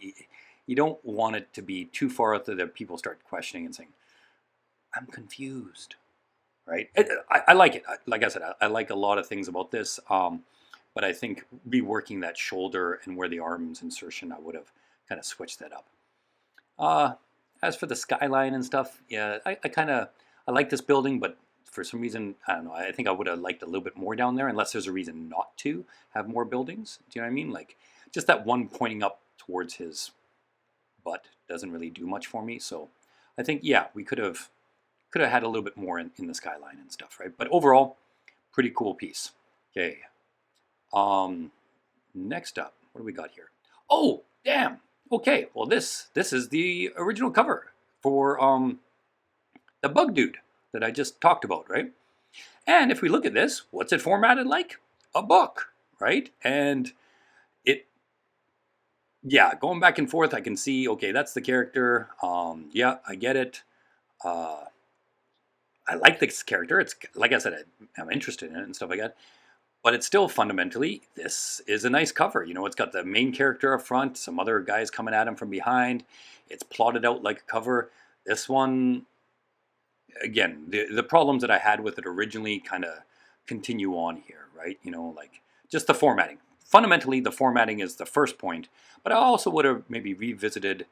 A: You don't want it to be too far out there that people start questioning and saying, I'm confused, right? I like it. Like I said, I like a lot of things about this, but I think reworking that shoulder and where the arm's insertion, I would have kind of switched that up. As for the skyline and stuff, yeah, I like this building, but for some reason, I don't know, I think I would have liked a little bit more down there, unless there's a reason not to have more buildings. Do you know what I mean? Like, just that one pointing up towards his butt doesn't really do much for me. So I think, yeah, we could have had a little bit more in the skyline and stuff, right? But overall, pretty cool piece. Okay. Next up, what do we got here? Oh, damn. Okay, well, this is the original cover for the Bug Dude that I just talked about, right? And if we look at this, what's it formatted like? A book, right? And it, yeah, going back and forth, I can see, okay, that's the character. Yeah, I get it. I like this character. It's, like I said, I'm interested in it and stuff like that. But it's still fundamentally, this is a nice cover. You know, it's got the main character up front, some other guys coming at him from behind. It's plotted out like a cover. This one, again, the problems that I had with it originally kind of continue on here, right? You know, like, just the formatting. Fundamentally, the formatting is the first point, but I also would have maybe revisited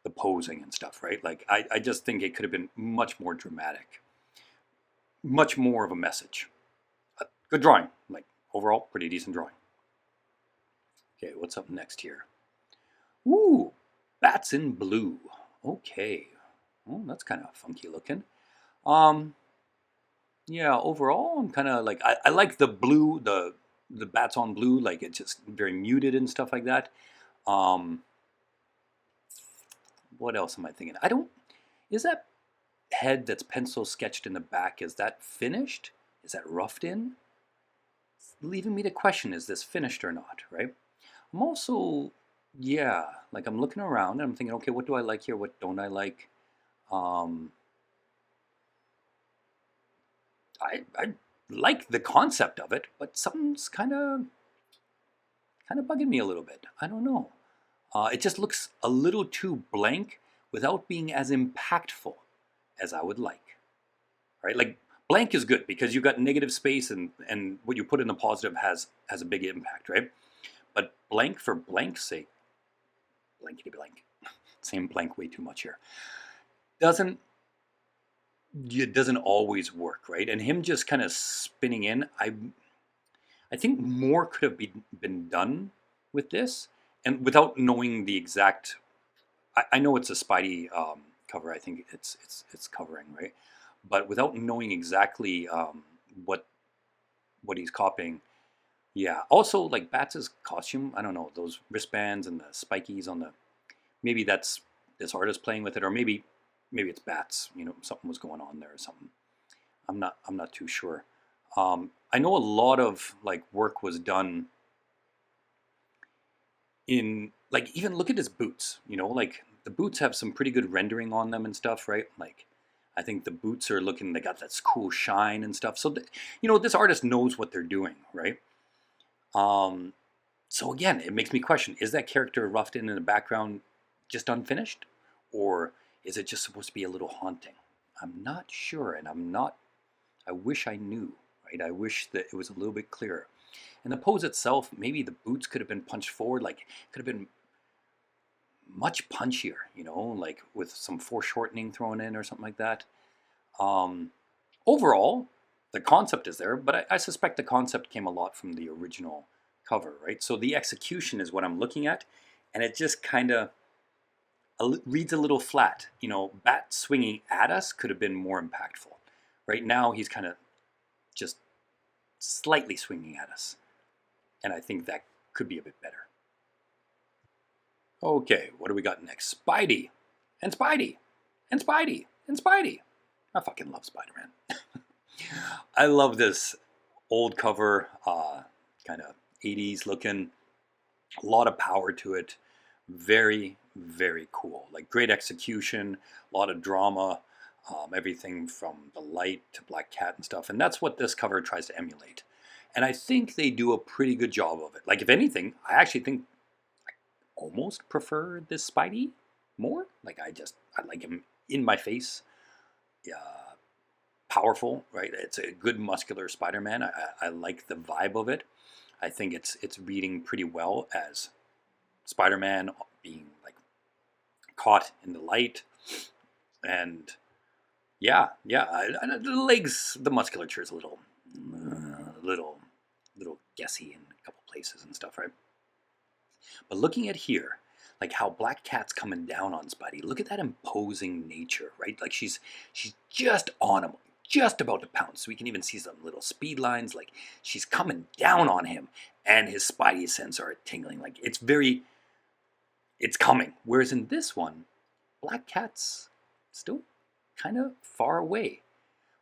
A: the posing and stuff, right? Like, I just think it could have been much more dramatic, much more of a message. Good drawing, like, overall, pretty decent drawing. Okay, what's up next here? Ooh, bats in blue. Okay, well, that's kind of funky looking. Yeah, overall, I'm kind of like, I like the blue, the bats on blue, like, it's just very muted and stuff like that. Um, what else am I thinking? I don't, is that head that's pencil sketched in the back, is that finished? Is that roughed in? It's leaving me to question, is this finished or not, right? I'm also, yeah, like I'm looking around and I'm thinking, okay, what do I like here? What don't I like? Um, I like the concept of it, but something's kind of bugging me a little bit. I don't know. It just looks a little too blank without being as impactful as I would like. Right? Like blank is good because you got negative space and what you put in the positive has a big impact, right? But blank for blank's sake, blankety blank, same blank way too much here. Doesn't it doesn't always work, right? And him just kind of spinning in, I think more could have been done with this, and without knowing the exact. I know it's a Spidey cover. I think it's covering, right, but without knowing exactly what he's copying. Yeah. Also, like Bats' costume. I don't know, those wristbands and the spikies on the. Maybe that's this artist playing with it, or maybe it's Bats. You know, something was going on there or something. I'm not too sure. I know a lot of like work was done in like even look at his boots. You know, like the boots have some pretty good rendering on them and stuff, right? Like I think the boots are looking. They got that cool shine and stuff. So you know, this artist knows what they're doing, right? Um, so again, it makes me question: is that character roughed in the background just unfinished, or is it just supposed to be a little haunting? I'm not sure, and I'm not. I wish I knew, right? I wish that it was a little bit clearer. And the pose itself, maybe the boots could have been punched forward, like could have been much punchier, you know, like with some foreshortening thrown in or something like that. Um, Overall, the concept is there, but I suspect the concept came a lot from the original cover, right? So the execution is what I'm looking at, and it just kind of reads a little flat. You know, Bat swinging at us could have been more impactful. Right now, he's kind of just slightly swinging at us, and I think that could be a bit better. Okay, what do we got next? Spidey, and Spidey, and Spidey, and Spidey. I fucking love Spider-Man. I love this old cover, kind of 80s looking, a lot of power to it. Very, very cool. Like great execution, a lot of drama, everything from the light to Black Cat and stuff. And that's what this cover tries to emulate. And I think they do a pretty good job of it. Like, if anything, I actually think I almost prefer this Spidey more. Like, I like him in my face. Powerful, right? It's a good muscular Spider-Man. I like the vibe of it. I think it's reading pretty well as Spider-Man being like caught in the light, and the legs, the musculature is little, little guessy in a couple places and stuff, right? But looking at here, like how Black Cat's coming down on Spidey, look at that imposing nature, right? Like she's just on him, just about to pounce. We can even see some little speed lines, like she's coming down on him, and his Spidey sense are tingling. Like it's coming. Whereas in this one, Black Cat's still kind of far away,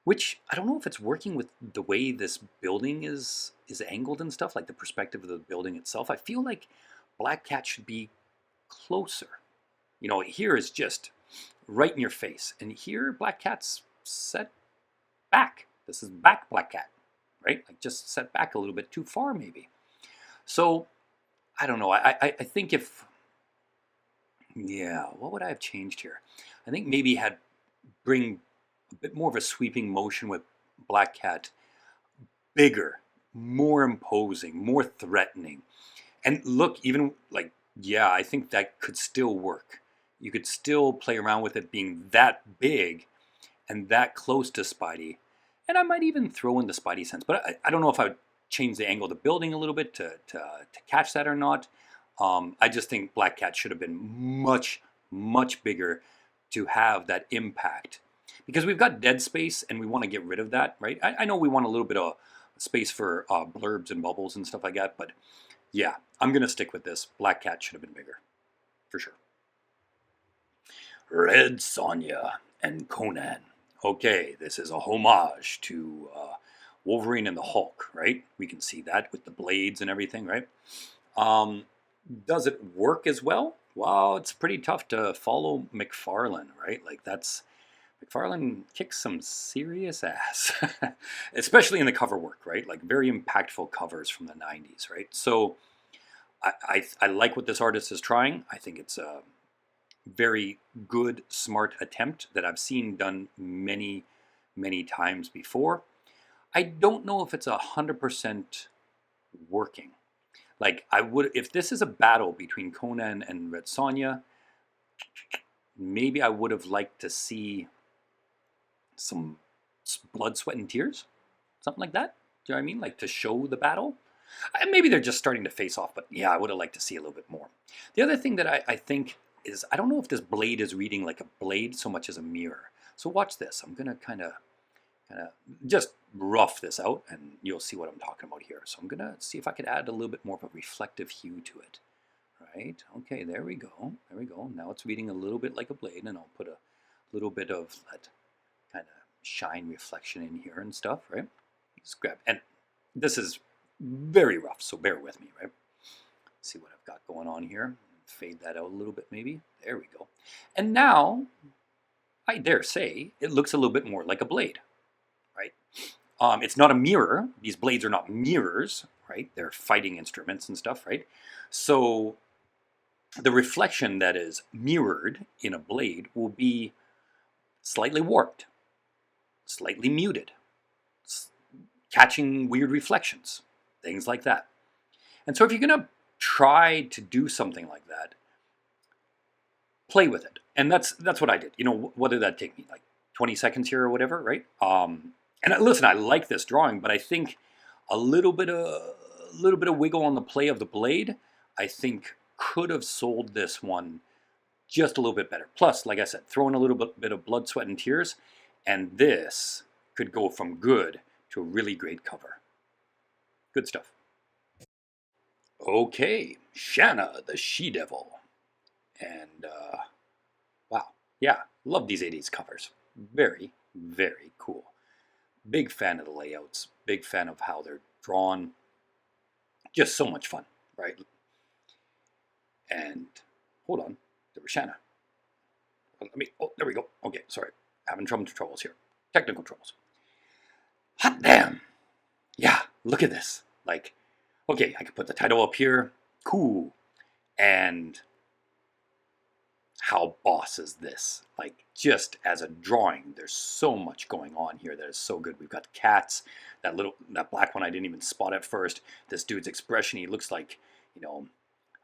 A: which I don't know if it's working with the way this building is angled and stuff, like the perspective of the building itself. I feel like Black Cat should be closer. You know, here is just right in your face, and here Black Cat's set back. This is back Black Cat, right? Like just set back a little bit too far, maybe. So I don't know. I think if what would I have changed here? I think maybe had bring a bit more of a sweeping motion with Black Cat, bigger, more imposing, more threatening. And look, even like, yeah, I think that could still work. You could still play around with it being that big and that close to Spidey. And I might even throw in the Spidey sense, but I don't know if I would change the angle of the building a little bit to catch that or not. I just think Black Cat should have been much, much bigger to have that impact. Because we've got dead space and we want to get rid of that, right? I know we want a little bit of space for blurbs and bubbles and stuff like that, but yeah, I'm going to stick with this. Black Cat should have been bigger, for sure. Red Sonja and Conan. Okay, this is a homage to Wolverine and the Hulk, right? We can see that with the blades and everything, right? Um, does it work as well? Well, it's pretty tough to follow McFarlane, right? Like that's McFarlane kicks some serious ass, especially in the cover work, right? Like very impactful covers from the '90s, right? So I like what this artist is trying. I think it's a very good, smart attempt that I've seen done many, many times before. I don't know if it's 100% working. Like I would, if this is a battle between Conan and Red Sonja, maybe I would have liked to see some blood, sweat, and tears, something like that. Do you know what I mean? Like to show the battle. Maybe they're just starting to face off, but yeah, I would have liked to see a little bit more. The other thing that I think is I don't know if this blade is reading like a blade so much as a mirror. So watch this. I'm gonna kind of just rough this out, and you'll see what I'm talking about here. So I'm gonna see if I could add a little bit more of a reflective hue to it. Right? Okay, there we go. There we go. Now it's reading a little bit like a blade, and I'll put a little bit of that kind of shine reflection in here and stuff, right? Just grab, and this is very rough, so bear with me, right? See what I've got going on here. Fade that out a little bit, maybe. There we go. And now, I dare say, it looks a little bit more like a blade, right? It's not a mirror. These blades are not mirrors, right? They're fighting instruments and stuff, right? So the reflection that is mirrored in a blade will be slightly warped, slightly muted, catching weird reflections, things like that. And so if you're going to try to do something like that, play with it. And that's what I did. You know, what did that take me? Like 20 seconds here or whatever, right? And listen, I like this drawing, but I think a little bit of wiggle on the play of the blade, I think could have sold this one just a little bit better. Plus, like I said, throw in a little bit of blood, sweat, and tears, and this could go from good to a really great cover. Good stuff. Okay, Shanna the She-Devil. And wow, yeah, love these '80s covers. Very, very cool. Big fan of the layouts. Big fan of how they're drawn. Just so much fun, right? And hold on, there was Shanna. Let me. Oh, there we go. Okay, sorry, having troubles here. Technical troubles. Hot damn! Yeah, look at this. Like, okay, I can put the title up here. Cool. And how boss is this? Like, just as a drawing, there's so much going on here that is so good. We've got cats, that black one I didn't even spot at first. This dude's expression, he looks like, you know,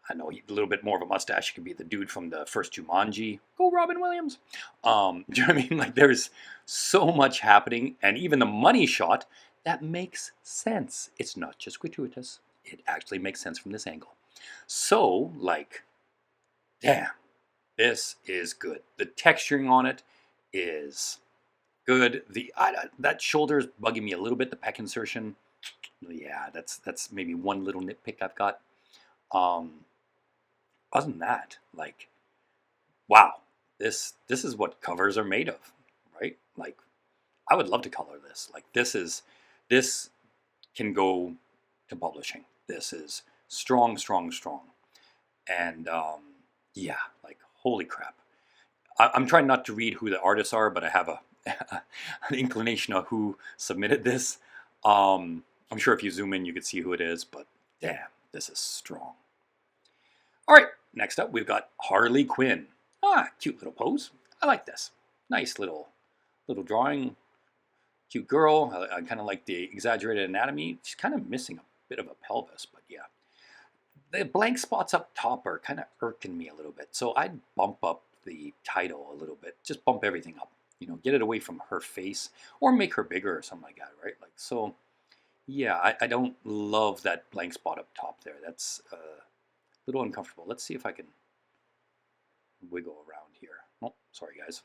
A: I know a little bit more of a mustache. He could be the dude from the first Jumanji. Go Robin Williams. Do you know what I mean? Like, there's so much happening, and even the money shot, that makes sense. It's not just gratuitous. It actually makes sense from this angle. So, like, damn. This is good. The texturing on it is good. That shoulder is bugging me a little bit. The pec insertion, yeah, that's maybe one little nitpick I've got. Other than that, like, wow, this is what covers are made of, right? Like, I would love to color this. Like, this can go to publishing. This is strong, strong, strong, and yeah, like, holy crap. I'm trying not to read who the artists are, but I have an inclination of who submitted this. I'm sure if you zoom in, you could see who it is, but damn, this is strong. All right, next up, we've got Harley Quinn. Ah, cute little pose. I like this. Nice little drawing. Cute girl. I kind of like the exaggerated anatomy. She's kind of missing a bit of a pelvis, but yeah. The blank spots up top are kind of irking me a little bit. So I'd bump up the title a little bit. Just bump everything up. You know, get it away from her face or make her bigger or something like that, right? Like, so, yeah, I don't love that blank spot up top there. That's a little uncomfortable. Let's see if I can wiggle around here. Oh, sorry, guys.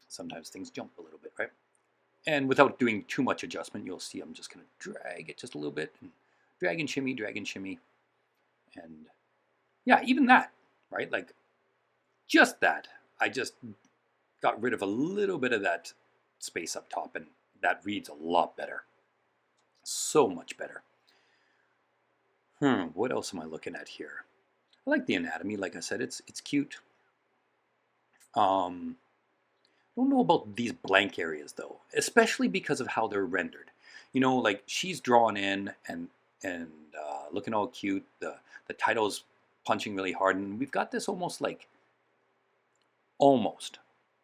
A: Sometimes things jump a little bit, right? And without doing too much adjustment, you'll see I'm just going to drag it just a little bit and drag and shimmy, and yeah, even that, right? Like, just that. I just got rid of a little bit of that space up top, and that reads a lot better. So much better. What else am I looking at here? I like the anatomy. Like I said, it's cute. Um, don't know about these blank areas though, especially because of how they're rendered. You know, like she's drawn in and looking all cute. The title's punching really hard, and we've got this almost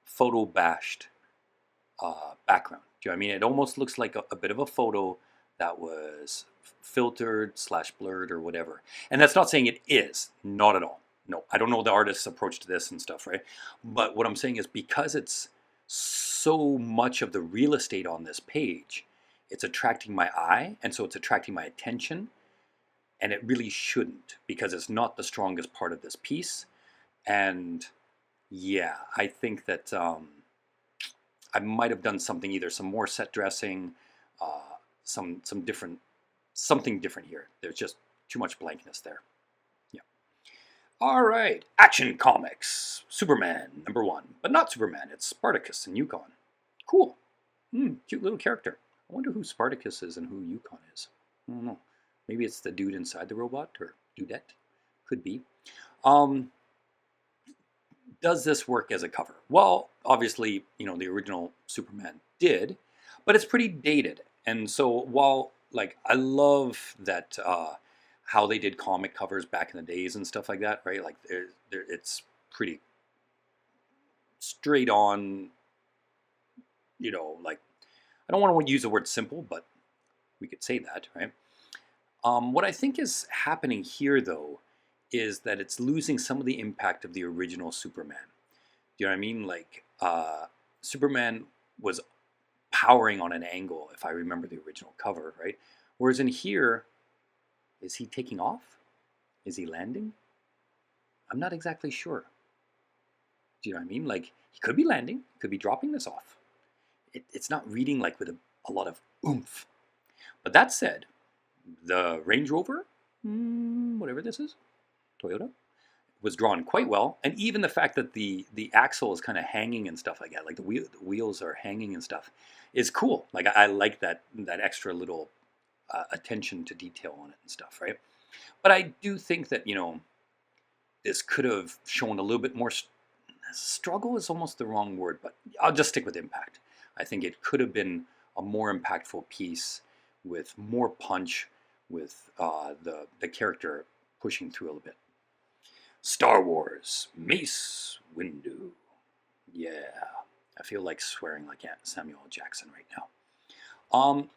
A: photo bashed background. Do you know what I mean? It almost looks like a bit of a photo that was filtered slash blurred or whatever. And that's not saying it is, not at all. No, I don't know the artist's approach to this and stuff, right? But what I'm saying is because it's so much of the real estate on this page, it's attracting my eye, and so it's attracting my attention, and it really shouldn't because it's not the strongest part of this piece. And yeah, I think that I might have done something, either some more set dressing, some different, something different here. There's just too much blankness there. Yeah. All right, Action Comics, Superman #1, but not Superman. It's Spartacus and Yukon. Cool. Cute little character. I wonder who Spartacus is and who Yukon is. I don't know. Maybe it's the dude inside the robot, or dudette. Could be. Does this work as a cover? Well, obviously, you know, the original Superman did, but it's pretty dated. And so while, like, I love that how they did comic covers back in the days and stuff like that, right? Like, it's pretty straight on, you know, like, I don't want to use the word simple, but we could say that, right? What I think is happening here, though, is that it's losing some of the impact of the original Superman. Do you know what I mean? Like, Superman was powering on an angle, if I remember the original cover, right? Whereas in here, is he taking off? Is he landing? I'm not exactly sure. Do you know what I mean? Like, he could be landing, could be dropping this off. It's not reading like with a lot of oomph. But that said, the Range Rover, whatever this is, Toyota, was drawn quite well, and even the fact that the axle is kind of hanging and stuff like that, like the wheels are hanging and stuff, is cool. Like I like that extra little attention to detail on it and stuff, right? But I do think that, you know, this could have shown a little bit more. Struggle is almost the wrong word, but I'll just stick with impact. I think it could have been a more impactful piece with more punch, with the character pushing through a little bit. Star Wars, Mace Windu. Yeah, I feel like swearing like Samuel L. Jackson right now.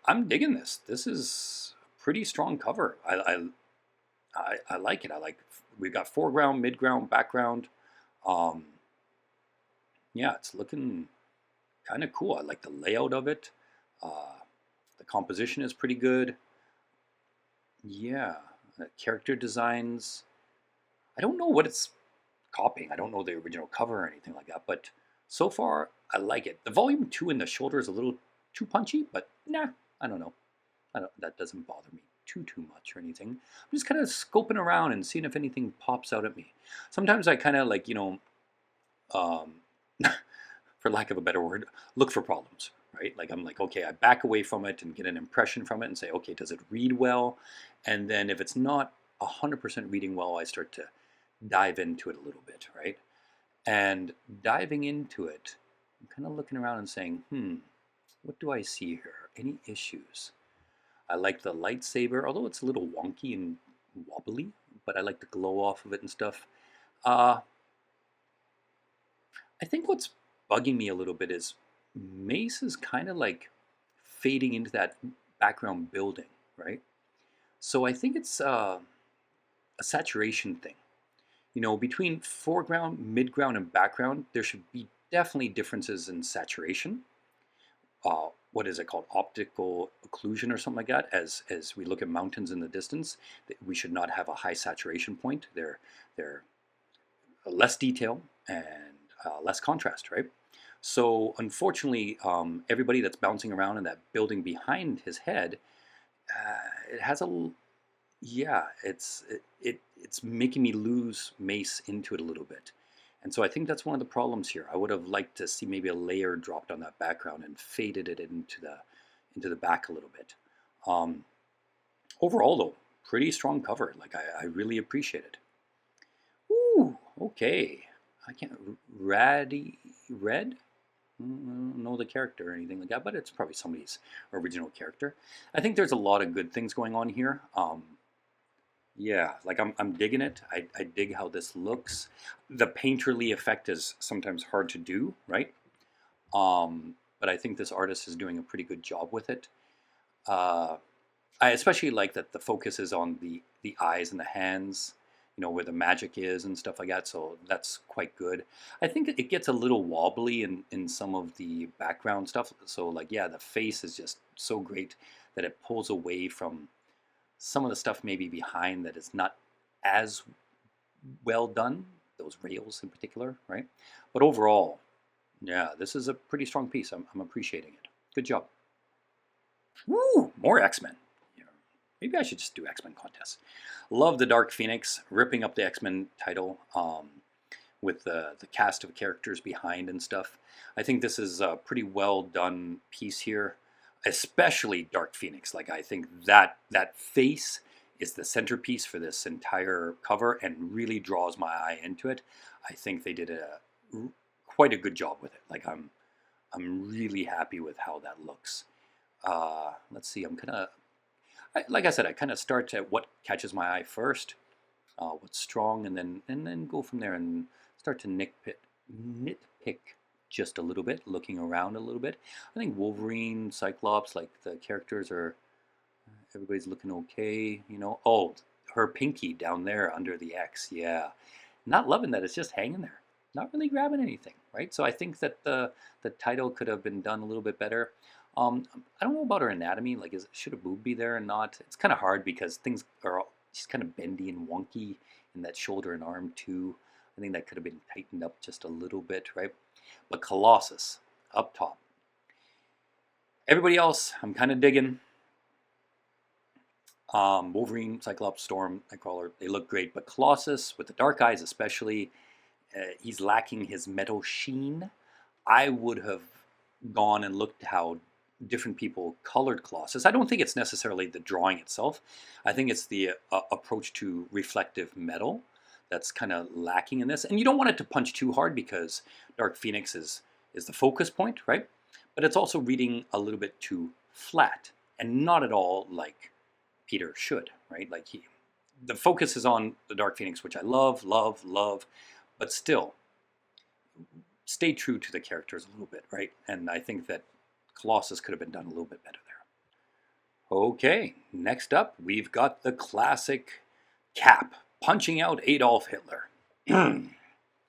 A: I'm digging this. This is a pretty strong cover. I like it. I like. We've got foreground, midground, background. Yeah, it's looking kind of cool. I like the layout of it. The composition is pretty good. Yeah, character designs. I don't know what it's copying. I don't know the original cover or anything like that, but so far I like it. The volume 2 in the shoulder is a little too punchy, but nah, I don't know. That doesn't bother me too much or anything. I'm just kind of scoping around and seeing if anything pops out at me. Sometimes I kind of like, you know, um, for lack of a better word, look for problems, right? Like I'm like, okay, I back away from it and get an impression from it and say, okay, does it read well? And then if it's not 100% reading well, I start to dive into it a little bit, right? And diving into it, I'm kind of looking around and saying, what do I see here? Any issues? I like the lightsaber, although it's a little wonky and wobbly, but I like the glow off of it and stuff. I think what's bugging me a little bit is Mace is kind of like fading into that background building, right? So I think it's a saturation thing. You know, between foreground, midground, and background, there should be definitely differences in saturation. What is it called? Optical occlusion or something like that. As we look at mountains in the distance, we should not have a high saturation point. They're less detail and less contrast, right? So unfortunately, everybody that's bouncing around in that building behind his head, it has a, yeah, it's making me lose Mace into it a little bit. And so I think that's one of the problems here. I would have liked to see maybe a layer dropped on that background and faded it into the back a little bit. Um, Overall, though, pretty strong cover. Like I really appreciate it. Ooh, okay. I can't Raddy Red. I don't know the character or anything like that, but it's probably somebody's original character. I think there's a lot of good things going on here. Yeah, like I'm digging it. I dig how this looks. The painterly effect is sometimes hard to do, right? But I think this artist is doing a pretty good job with it. Uh, I especially like that the focus is on the eyes and the hands, where the magic is and stuff like that. So that's quite good. I think it gets a little wobbly in some of the background stuff. So like, yeah, the face is just so great that it pulls away from some of the stuff maybe behind that is not as well done. Those rails in particular, right? But overall, yeah, this is a pretty strong piece. I'm appreciating it. Good job. Woo! More X-Men. Maybe I should just do X-Men contests. Love the Dark Phoenix, ripping up the X-Men title with the cast of characters behind and stuff. I think this is a pretty well done piece here, especially Dark Phoenix. Like I think that face is the centerpiece for this entire cover and really draws my eye into it. I think they did quite a good job with it. Like I'm really happy with how that looks. Let's see. Like I said, I kind of start at what catches my eye first, what's strong, and then go from there and start to nitpick just a little bit, looking around a little bit. I think Wolverine, Cyclops, like the characters everybody's looking okay, Oh, her pinky down there under the X, yeah. Not loving that, it's just hanging there. Not really grabbing anything, right? So I think that the title could have been done a little bit better. I don't know about her anatomy. Like, should a boob be there or not? It's kind of hard because things are she's kind of bendy and wonky in that shoulder and arm too. I think that could have been tightened up just a little bit, right? But Colossus up top. Everybody else, I'm kind of digging. Wolverine, Cyclops, Storm, Nightcrawler, they look great. But Colossus, with the dark eyes especially, he's lacking his metal sheen. I would have gone and looked how different people colored Colossus. I don't think it's necessarily the drawing itself. I think it's the approach to reflective metal that's kind of lacking in this. And you don't want it to punch too hard because Dark Phoenix is the focus point, right? But it's also reading a little bit too flat and not at all like Peter should, right? Like the focus is on the Dark Phoenix, which I love, but still stay true to the characters a little bit, right? And I think that Colossus could have been done a little bit better there. Okay, next up, we've got the classic Cap punching out Adolf Hitler.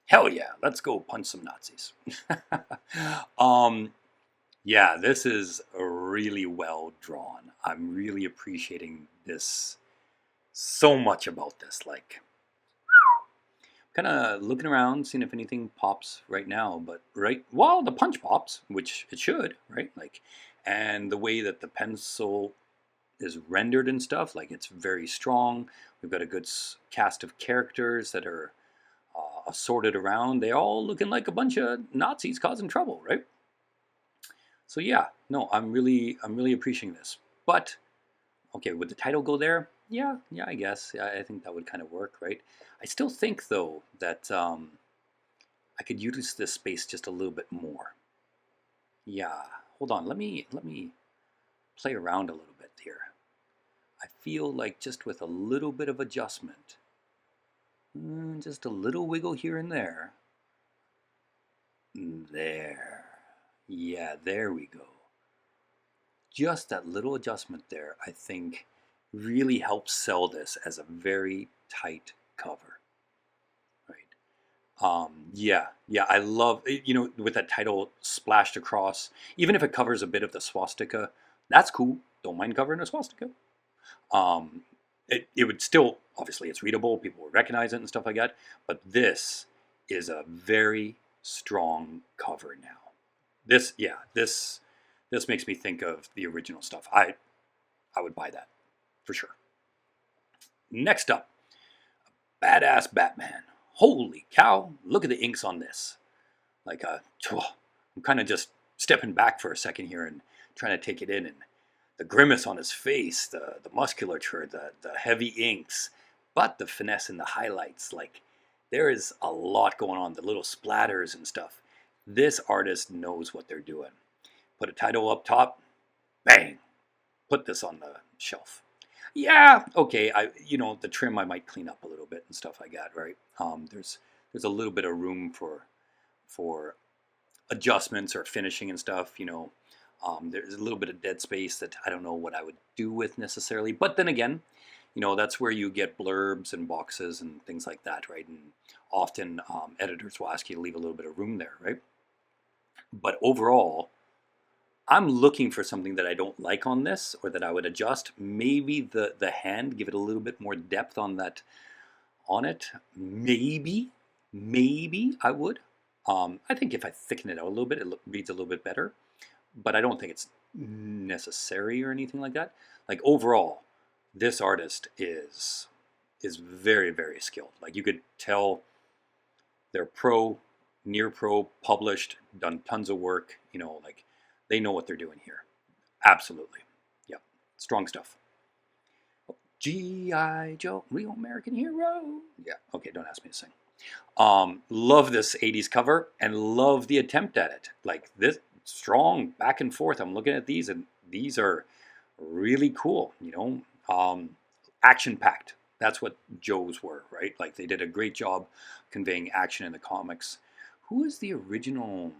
A: Hell yeah, let's go punch some Nazis. Yeah, this is really well drawn. I'm really appreciating this so much about this. Like, kind of looking around, seeing if anything pops right now. But well, the punch pops, which it should, right? Like, and the way that the pencil is rendered and stuff, like it's very strong. We've got a good cast of characters that are assorted around. They're all looking like a bunch of Nazis causing trouble, right? So yeah, no, I'm really appreciating this. But okay, would the title go there? Yeah, I guess. Yeah, I think that would kind of work, right? I still think though that I could use this space just a little bit more. Yeah, hold on. Let me play around a little bit here. I feel like just with a little bit of adjustment, just a little wiggle here and there. There. Yeah, there we go. Just that little adjustment there, I think, really helps sell this as a very tight cover, right? Yeah, I love, with that title splashed across, even if it covers a bit of the swastika, that's cool. Don't mind covering a swastika. It would still, obviously it's readable, people will recognize it and stuff like that, but this is a very strong cover now. This makes me think of the original stuff. I would buy that for sure. Next up, badass Batman. Holy cow, look at the inks on this. Like, I'm kind of just stepping back for a second here and trying to take it in. And the grimace on his face, the musculature, the heavy inks, but the finesse and the highlights. Like, there is a lot going on, the little splatters and stuff. This artist knows what they're doing. Put a title up top, bang, put this on the shelf. Yeah, okay. The trim I might clean up a little bit and stuff like that, right? There's a little bit of room for adjustments or finishing and stuff. There's a little bit of dead space that I don't know what I would do with necessarily. But then again, that's where you get blurbs and boxes and things like that, right? And often editors will ask you to leave a little bit of room there, right? But overall, I'm looking for something that I don't like on this or that I would adjust. Maybe the hand, give it a little bit more depth on that on it. Maybe I would. I think if I thicken it out a little bit, it reads a little bit better. But I don't think it's necessary or anything like that. Like overall, this artist is very, very skilled. Like you could tell they're pro, near pro, published, done tons of work. Like they know what they're doing here. Absolutely. Yep. Strong stuff. G.I. Joe, Real American Hero. Yeah. Okay, don't ask me to sing. Love this 80s cover and love the attempt at it. Like this strong back and forth. I'm looking at these and these are really cool, action packed. That's what Joe's were, right? Like they did a great job conveying action in the comics. Who is the original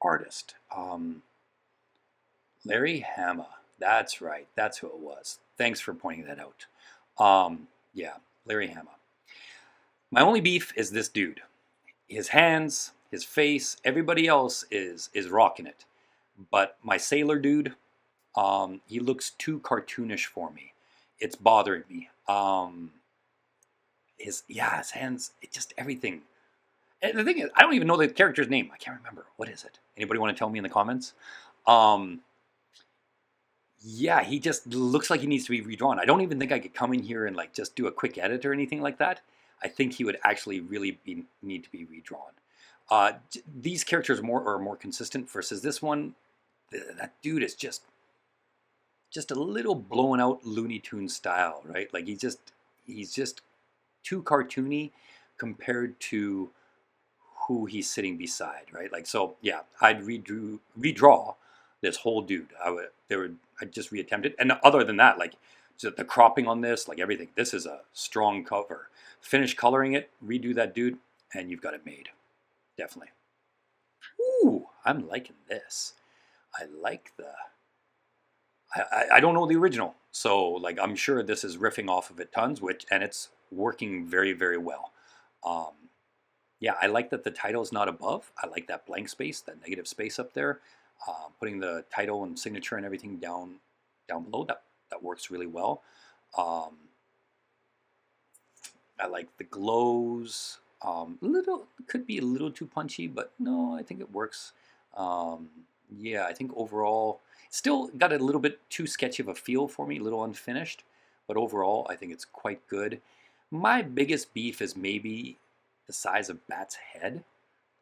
A: artist? Larry Hama. That's right. That's who it was. Thanks for pointing that out. Yeah, Larry Hama. My only beef is this dude. His hands, his face, everybody else is rocking it. But my sailor dude, he looks too cartoonish for me. It's bothering me. His hands, it just everything. And the thing is, I don't even know the character's name. I can't remember. What is it? Anybody want to tell me in the comments? Yeah, he just looks like he needs to be redrawn. I don't even think I could come in here and like just do a quick edit or anything like that. I think he would actually really need to be redrawn. These characters are more consistent versus this one. That dude is just a little blown out Looney Tunes style, right? Like he's just too cartoony compared to who he's sitting beside, right? Like so, yeah, I'd redraw this whole dude. I'd just reattempt it. And other than that, like just the cropping on this, like everything, this is a strong cover. Finish coloring it, redo that dude, and you've got it made. Definitely. Ooh, I'm liking this. I like the. I don't know the original, so like I'm sure this is riffing off of it tons, and it's working very, very well. Yeah, I like that the title's not above. I like that blank space, that negative space up there. Putting the title and signature and everything down below, that works really well. I like the glows. Could be a little too punchy, but no, I think it works. Yeah, I think overall, still got a little bit too sketchy of a feel for me, a little unfinished, but overall, I think it's quite good. My biggest beef is maybe the size of Bat's head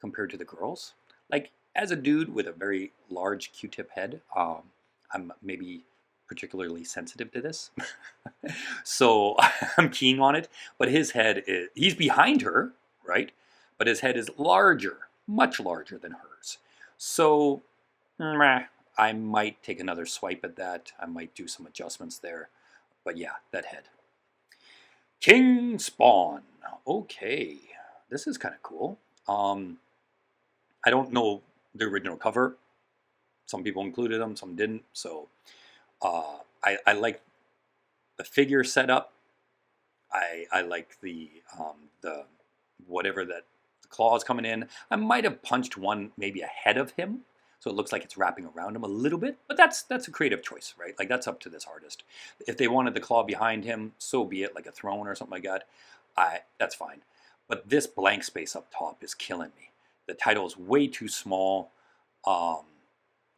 A: compared to the girls. Like, as a dude with a very large Q-tip head, I'm maybe particularly sensitive to this. So I'm keying on it. But his head he's behind her, right? But his head is larger, much larger than hers. So I might take another swipe at that. I might do some adjustments there. But yeah, that head. King Spawn. Okay, this is kind of cool. I don't know the original cover. Some people included them, some didn't. So I like the figure setup. I like the whatever that the claws coming in. I might have punched one maybe ahead of him, so it looks like it's wrapping around him a little bit. But that's a creative choice, right? Like that's up to this artist. If they wanted the claw behind him, so be it, like a throne or something like that. That's fine. But this blank space up top is killing me. The title is way too small.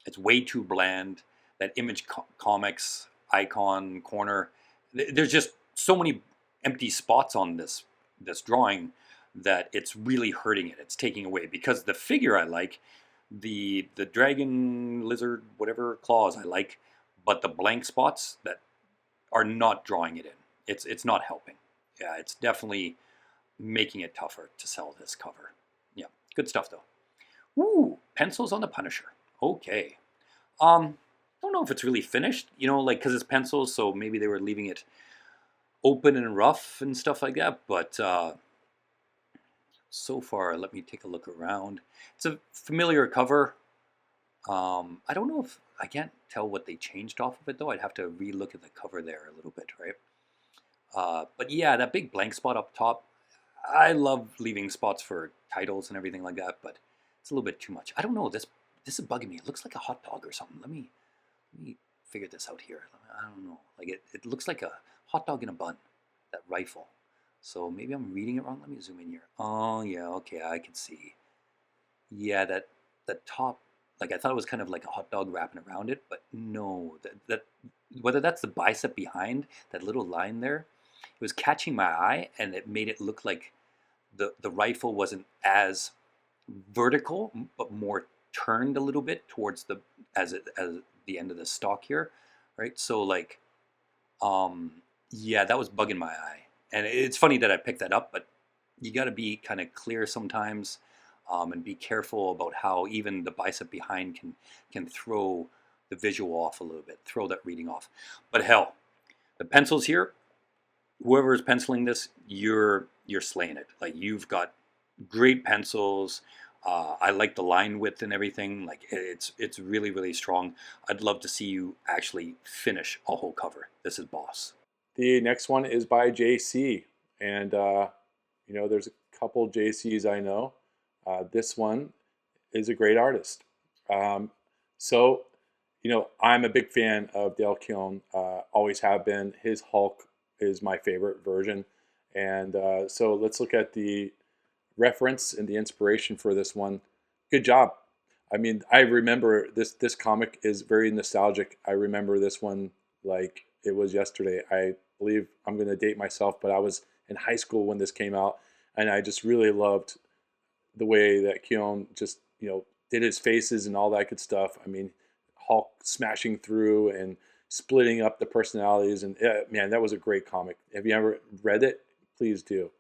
A: It's way too bland. That Image Comics icon corner. There's just so many empty spots on this this drawing that it's really hurting it. It's taking away, because the figure I like, the dragon, lizard, whatever claws I like, but the blank spots that are not drawing it in. It's not helping. Yeah, it's definitely making it tougher to sell this cover. Yeah, good stuff though. Ooh, pencils on the Punisher. Okay. Don't know if it's really finished, like, because it's pencils, so maybe they were leaving it open and rough and stuff like that. But so far, let me take a look around. It's a familiar cover. I don't know if I can't tell what they changed off of it though. I'd have to re-look at the cover there a little bit, right? But yeah, that big blank spot up top. I love leaving spots for titles and everything like that, but it's a little bit too much. I don't know. This is bugging me. It looks like a hot dog or something. Let me figure this out here. I don't know. Like it looks like a hot dog in a bun. That rifle. So maybe I'm reading it wrong. Let me zoom in here. Oh yeah, okay, I can see. Yeah, that top. Like I thought it was kind of like a hot dog wrapping around it, but no. That whether that's the bicep behind that little line there, it was catching my eye, and it made it look like the rifle wasn't as vertical, but more turned a little bit towards as the end of the stock here, right? So like, yeah, that was bugging my eye, and it's funny that I picked that up, but you got to be kind of clear sometimes, and be careful about how even the bicep behind can throw the visual off a little bit, throw that reading off. But hell, the pencils here, whoever is penciling this, you're slaying it. Like you've got great pencils. I like the line width and everything. Like it's really really strong. I'd love to see you actually finish a whole cover. This is boss.
B: The next one is by JC, and there's a couple JCs I know. This one is a great artist. Um, so, I'm a big fan of Dale Keown. Always have been. His Hulk is my favorite version, and so let's look at the reference and the inspiration for this one. Good job. I mean, I remember this comic is very nostalgic. I remember this one like it was yesterday. I believe I'm going to date myself, but I was in high school when this came out, and I just really loved the way that Keown just did his faces and all that good stuff. I mean, Hulk smashing through and splitting up the personalities, and man, that was a great comic. Have you ever read it? Please do.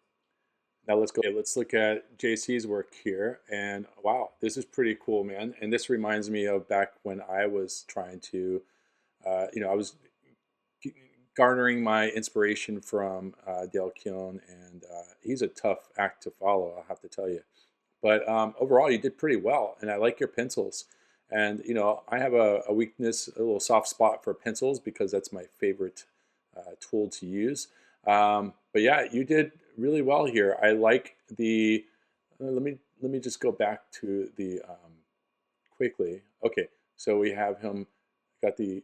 B: Now let's go. Okay, let's look at JC's work here, and wow, this is pretty cool, man. And this reminds me of back when I was trying to, I was garnering my inspiration from Dale Keown, and he's a tough act to follow, I'll have to tell you. But overall, you did pretty well, and I like your pencils. And I have a weakness, a little soft spot for pencils because that's my favorite tool to use. But yeah, you did really well here. I like the. Let me just go back to the quickly. Okay, so we have him got the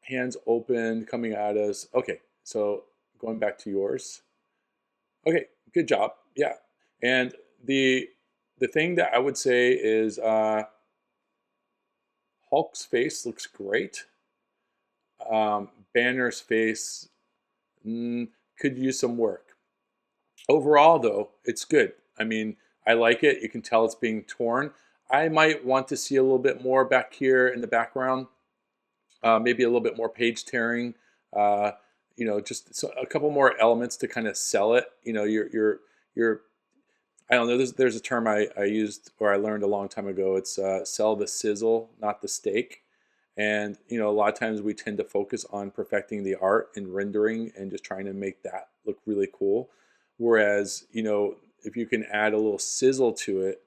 B: hands open coming at us. Okay, so going back to yours. Okay, good job. Yeah, and the thing that I would say is Hulk's face looks great. Banner's face could use some work. Overall, though, it's good. I mean, I like it. You can tell it's being torn. I might want to see a little bit more back here in the background. Maybe a little bit more page tearing. Just a couple more elements to kind of sell it. You're I don't know. There's a term I used or I learned a long time ago. It's sell the sizzle, not the steak. And a lot of times we tend to focus on perfecting the art and rendering and just trying to make that look really cool. Whereas if you can add a little sizzle to it,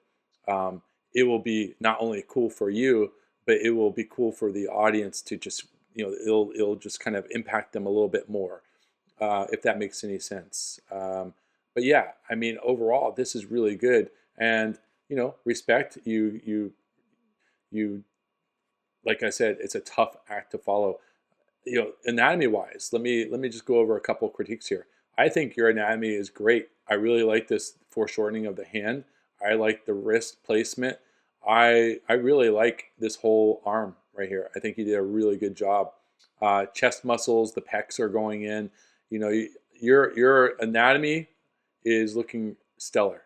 B: it will be not only cool for you, but it will be cool for the audience to just it'll just kind of impact them a little bit more, if that makes any sense. But yeah, I mean, overall, this is really good, and respect you. Like I said, it's a tough act to follow. Anatomy wise, let me just go over a couple of critiques here. I think your anatomy is great. I really like this foreshortening of the hand. I like the wrist placement. I really like this whole arm right here. I think you did a really good job. Chest muscles, the pecs are going in. your anatomy is looking stellar.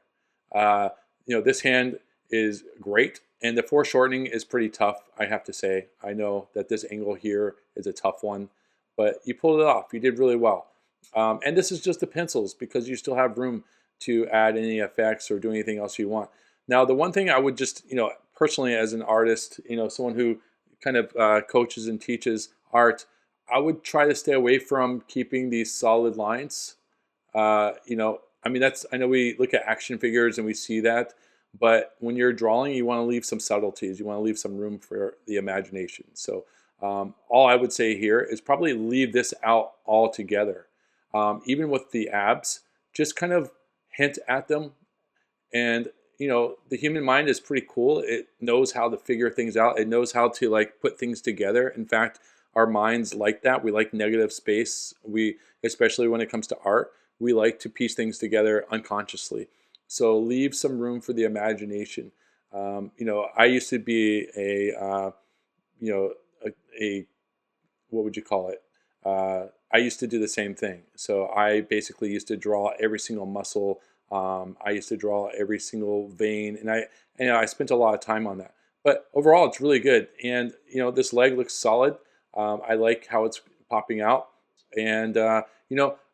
B: Uh, this hand is great, and the foreshortening is pretty tough, I have to say. I know that this angle here is a tough one, but you pulled it off. You did really well. And this is just the pencils because you still have room to add any effects or do anything else you want. Now, the one thing I would just, personally as an artist, someone who kind of coaches and teaches art, I would try to stay away from keeping these solid lines. I know we look at action figures and we see that, but when you're drawing, you want to leave some subtleties. You want to leave some room for the imagination. So all I would say here is probably leave this out altogether. Even with the abs, just kind of hint at them. And the human mind is pretty cool. It knows how to figure things out. It knows how to like put things together. In fact, our minds like that. We like negative space. Especially when it comes to art, we like to piece things together unconsciously. So leave some room for the imagination. I used to be a what would you call it? I used to do the same thing. So I basically used to draw every single muscle. I used to draw every single vein, and I spent a lot of time on that. But overall, it's really good. And this leg looks solid. I like how it's popping out. And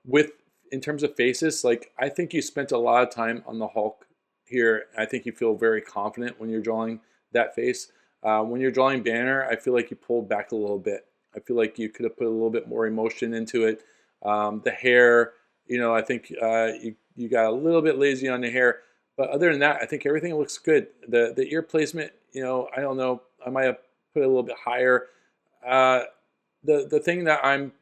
B: with in terms of faces, like I think you spent a lot of time on the Hulk here. I think you feel very confident when you're drawing that face. When you're drawing Banner, I feel like you pulled back a little bit. I feel like you could have put a little bit more emotion into it. The hair, I think you got a little bit lazy on the hair. But other than that, I think everything looks good. The ear placement, I don't know. I might have put it a little bit higher. The thing that I'm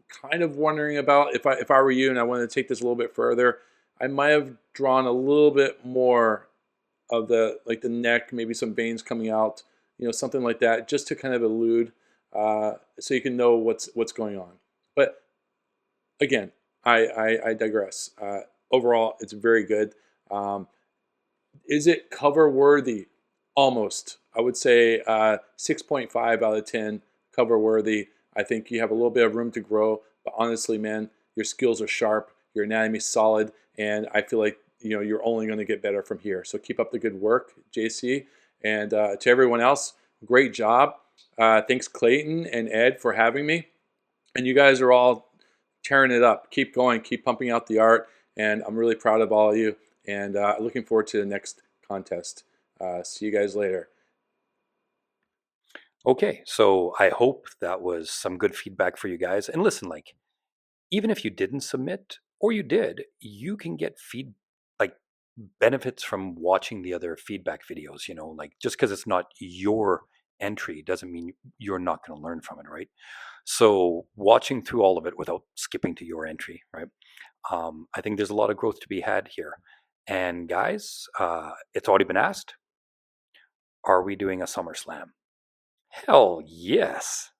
B: kind of wondering about, if I were you and I wanted to take this a little bit further, I might have drawn a little bit more of the neck, maybe some veins coming out, something like that, just to kind of elude, so you can know what's going on. But again, I digress. Overall, it's very good. Is it cover worthy? Almost. I would say 6.5 out of 10 cover worthy. I think you have a little bit of room to grow, but honestly, man, your skills are sharp, your anatomy's solid, and I feel like you're only going to get better from here. So keep up the good work, JC, and to everyone else, great job. Thanks, Clayton and Ed, for having me, and you guys are all tearing it up. Keep going, keep pumping out the art, and I'm really proud of all of you. And looking forward to the next contest. See you guys later.
A: Okay, so I hope that was some good feedback for you guys. And listen, like, even if you didn't submit or you did, you can get benefits from watching the other feedback videos. Like, just because it's not your entry doesn't mean you're not going to learn from it, right? So watching through all of it without skipping to your entry, right? I think there's a lot of growth to be had here. And guys, it's already been asked, are we doing a SummerSlam? Hell yes.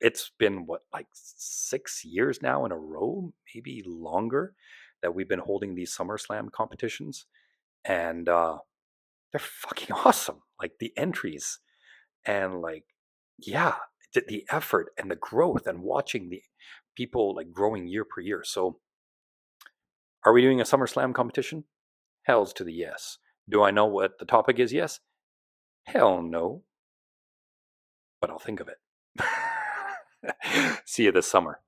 A: It's been what, like 6 years now in a row, maybe longer, that we've been holding these SummerSlam competitions. And they're fucking awesome. Like the entries and yeah, the effort and the growth and watching the people like growing year per year. So are we doing a SummerSlam competition? Hell's to the yes. Do I know what the topic is? Yes. Hell no. But I'll think of it. See you this summer.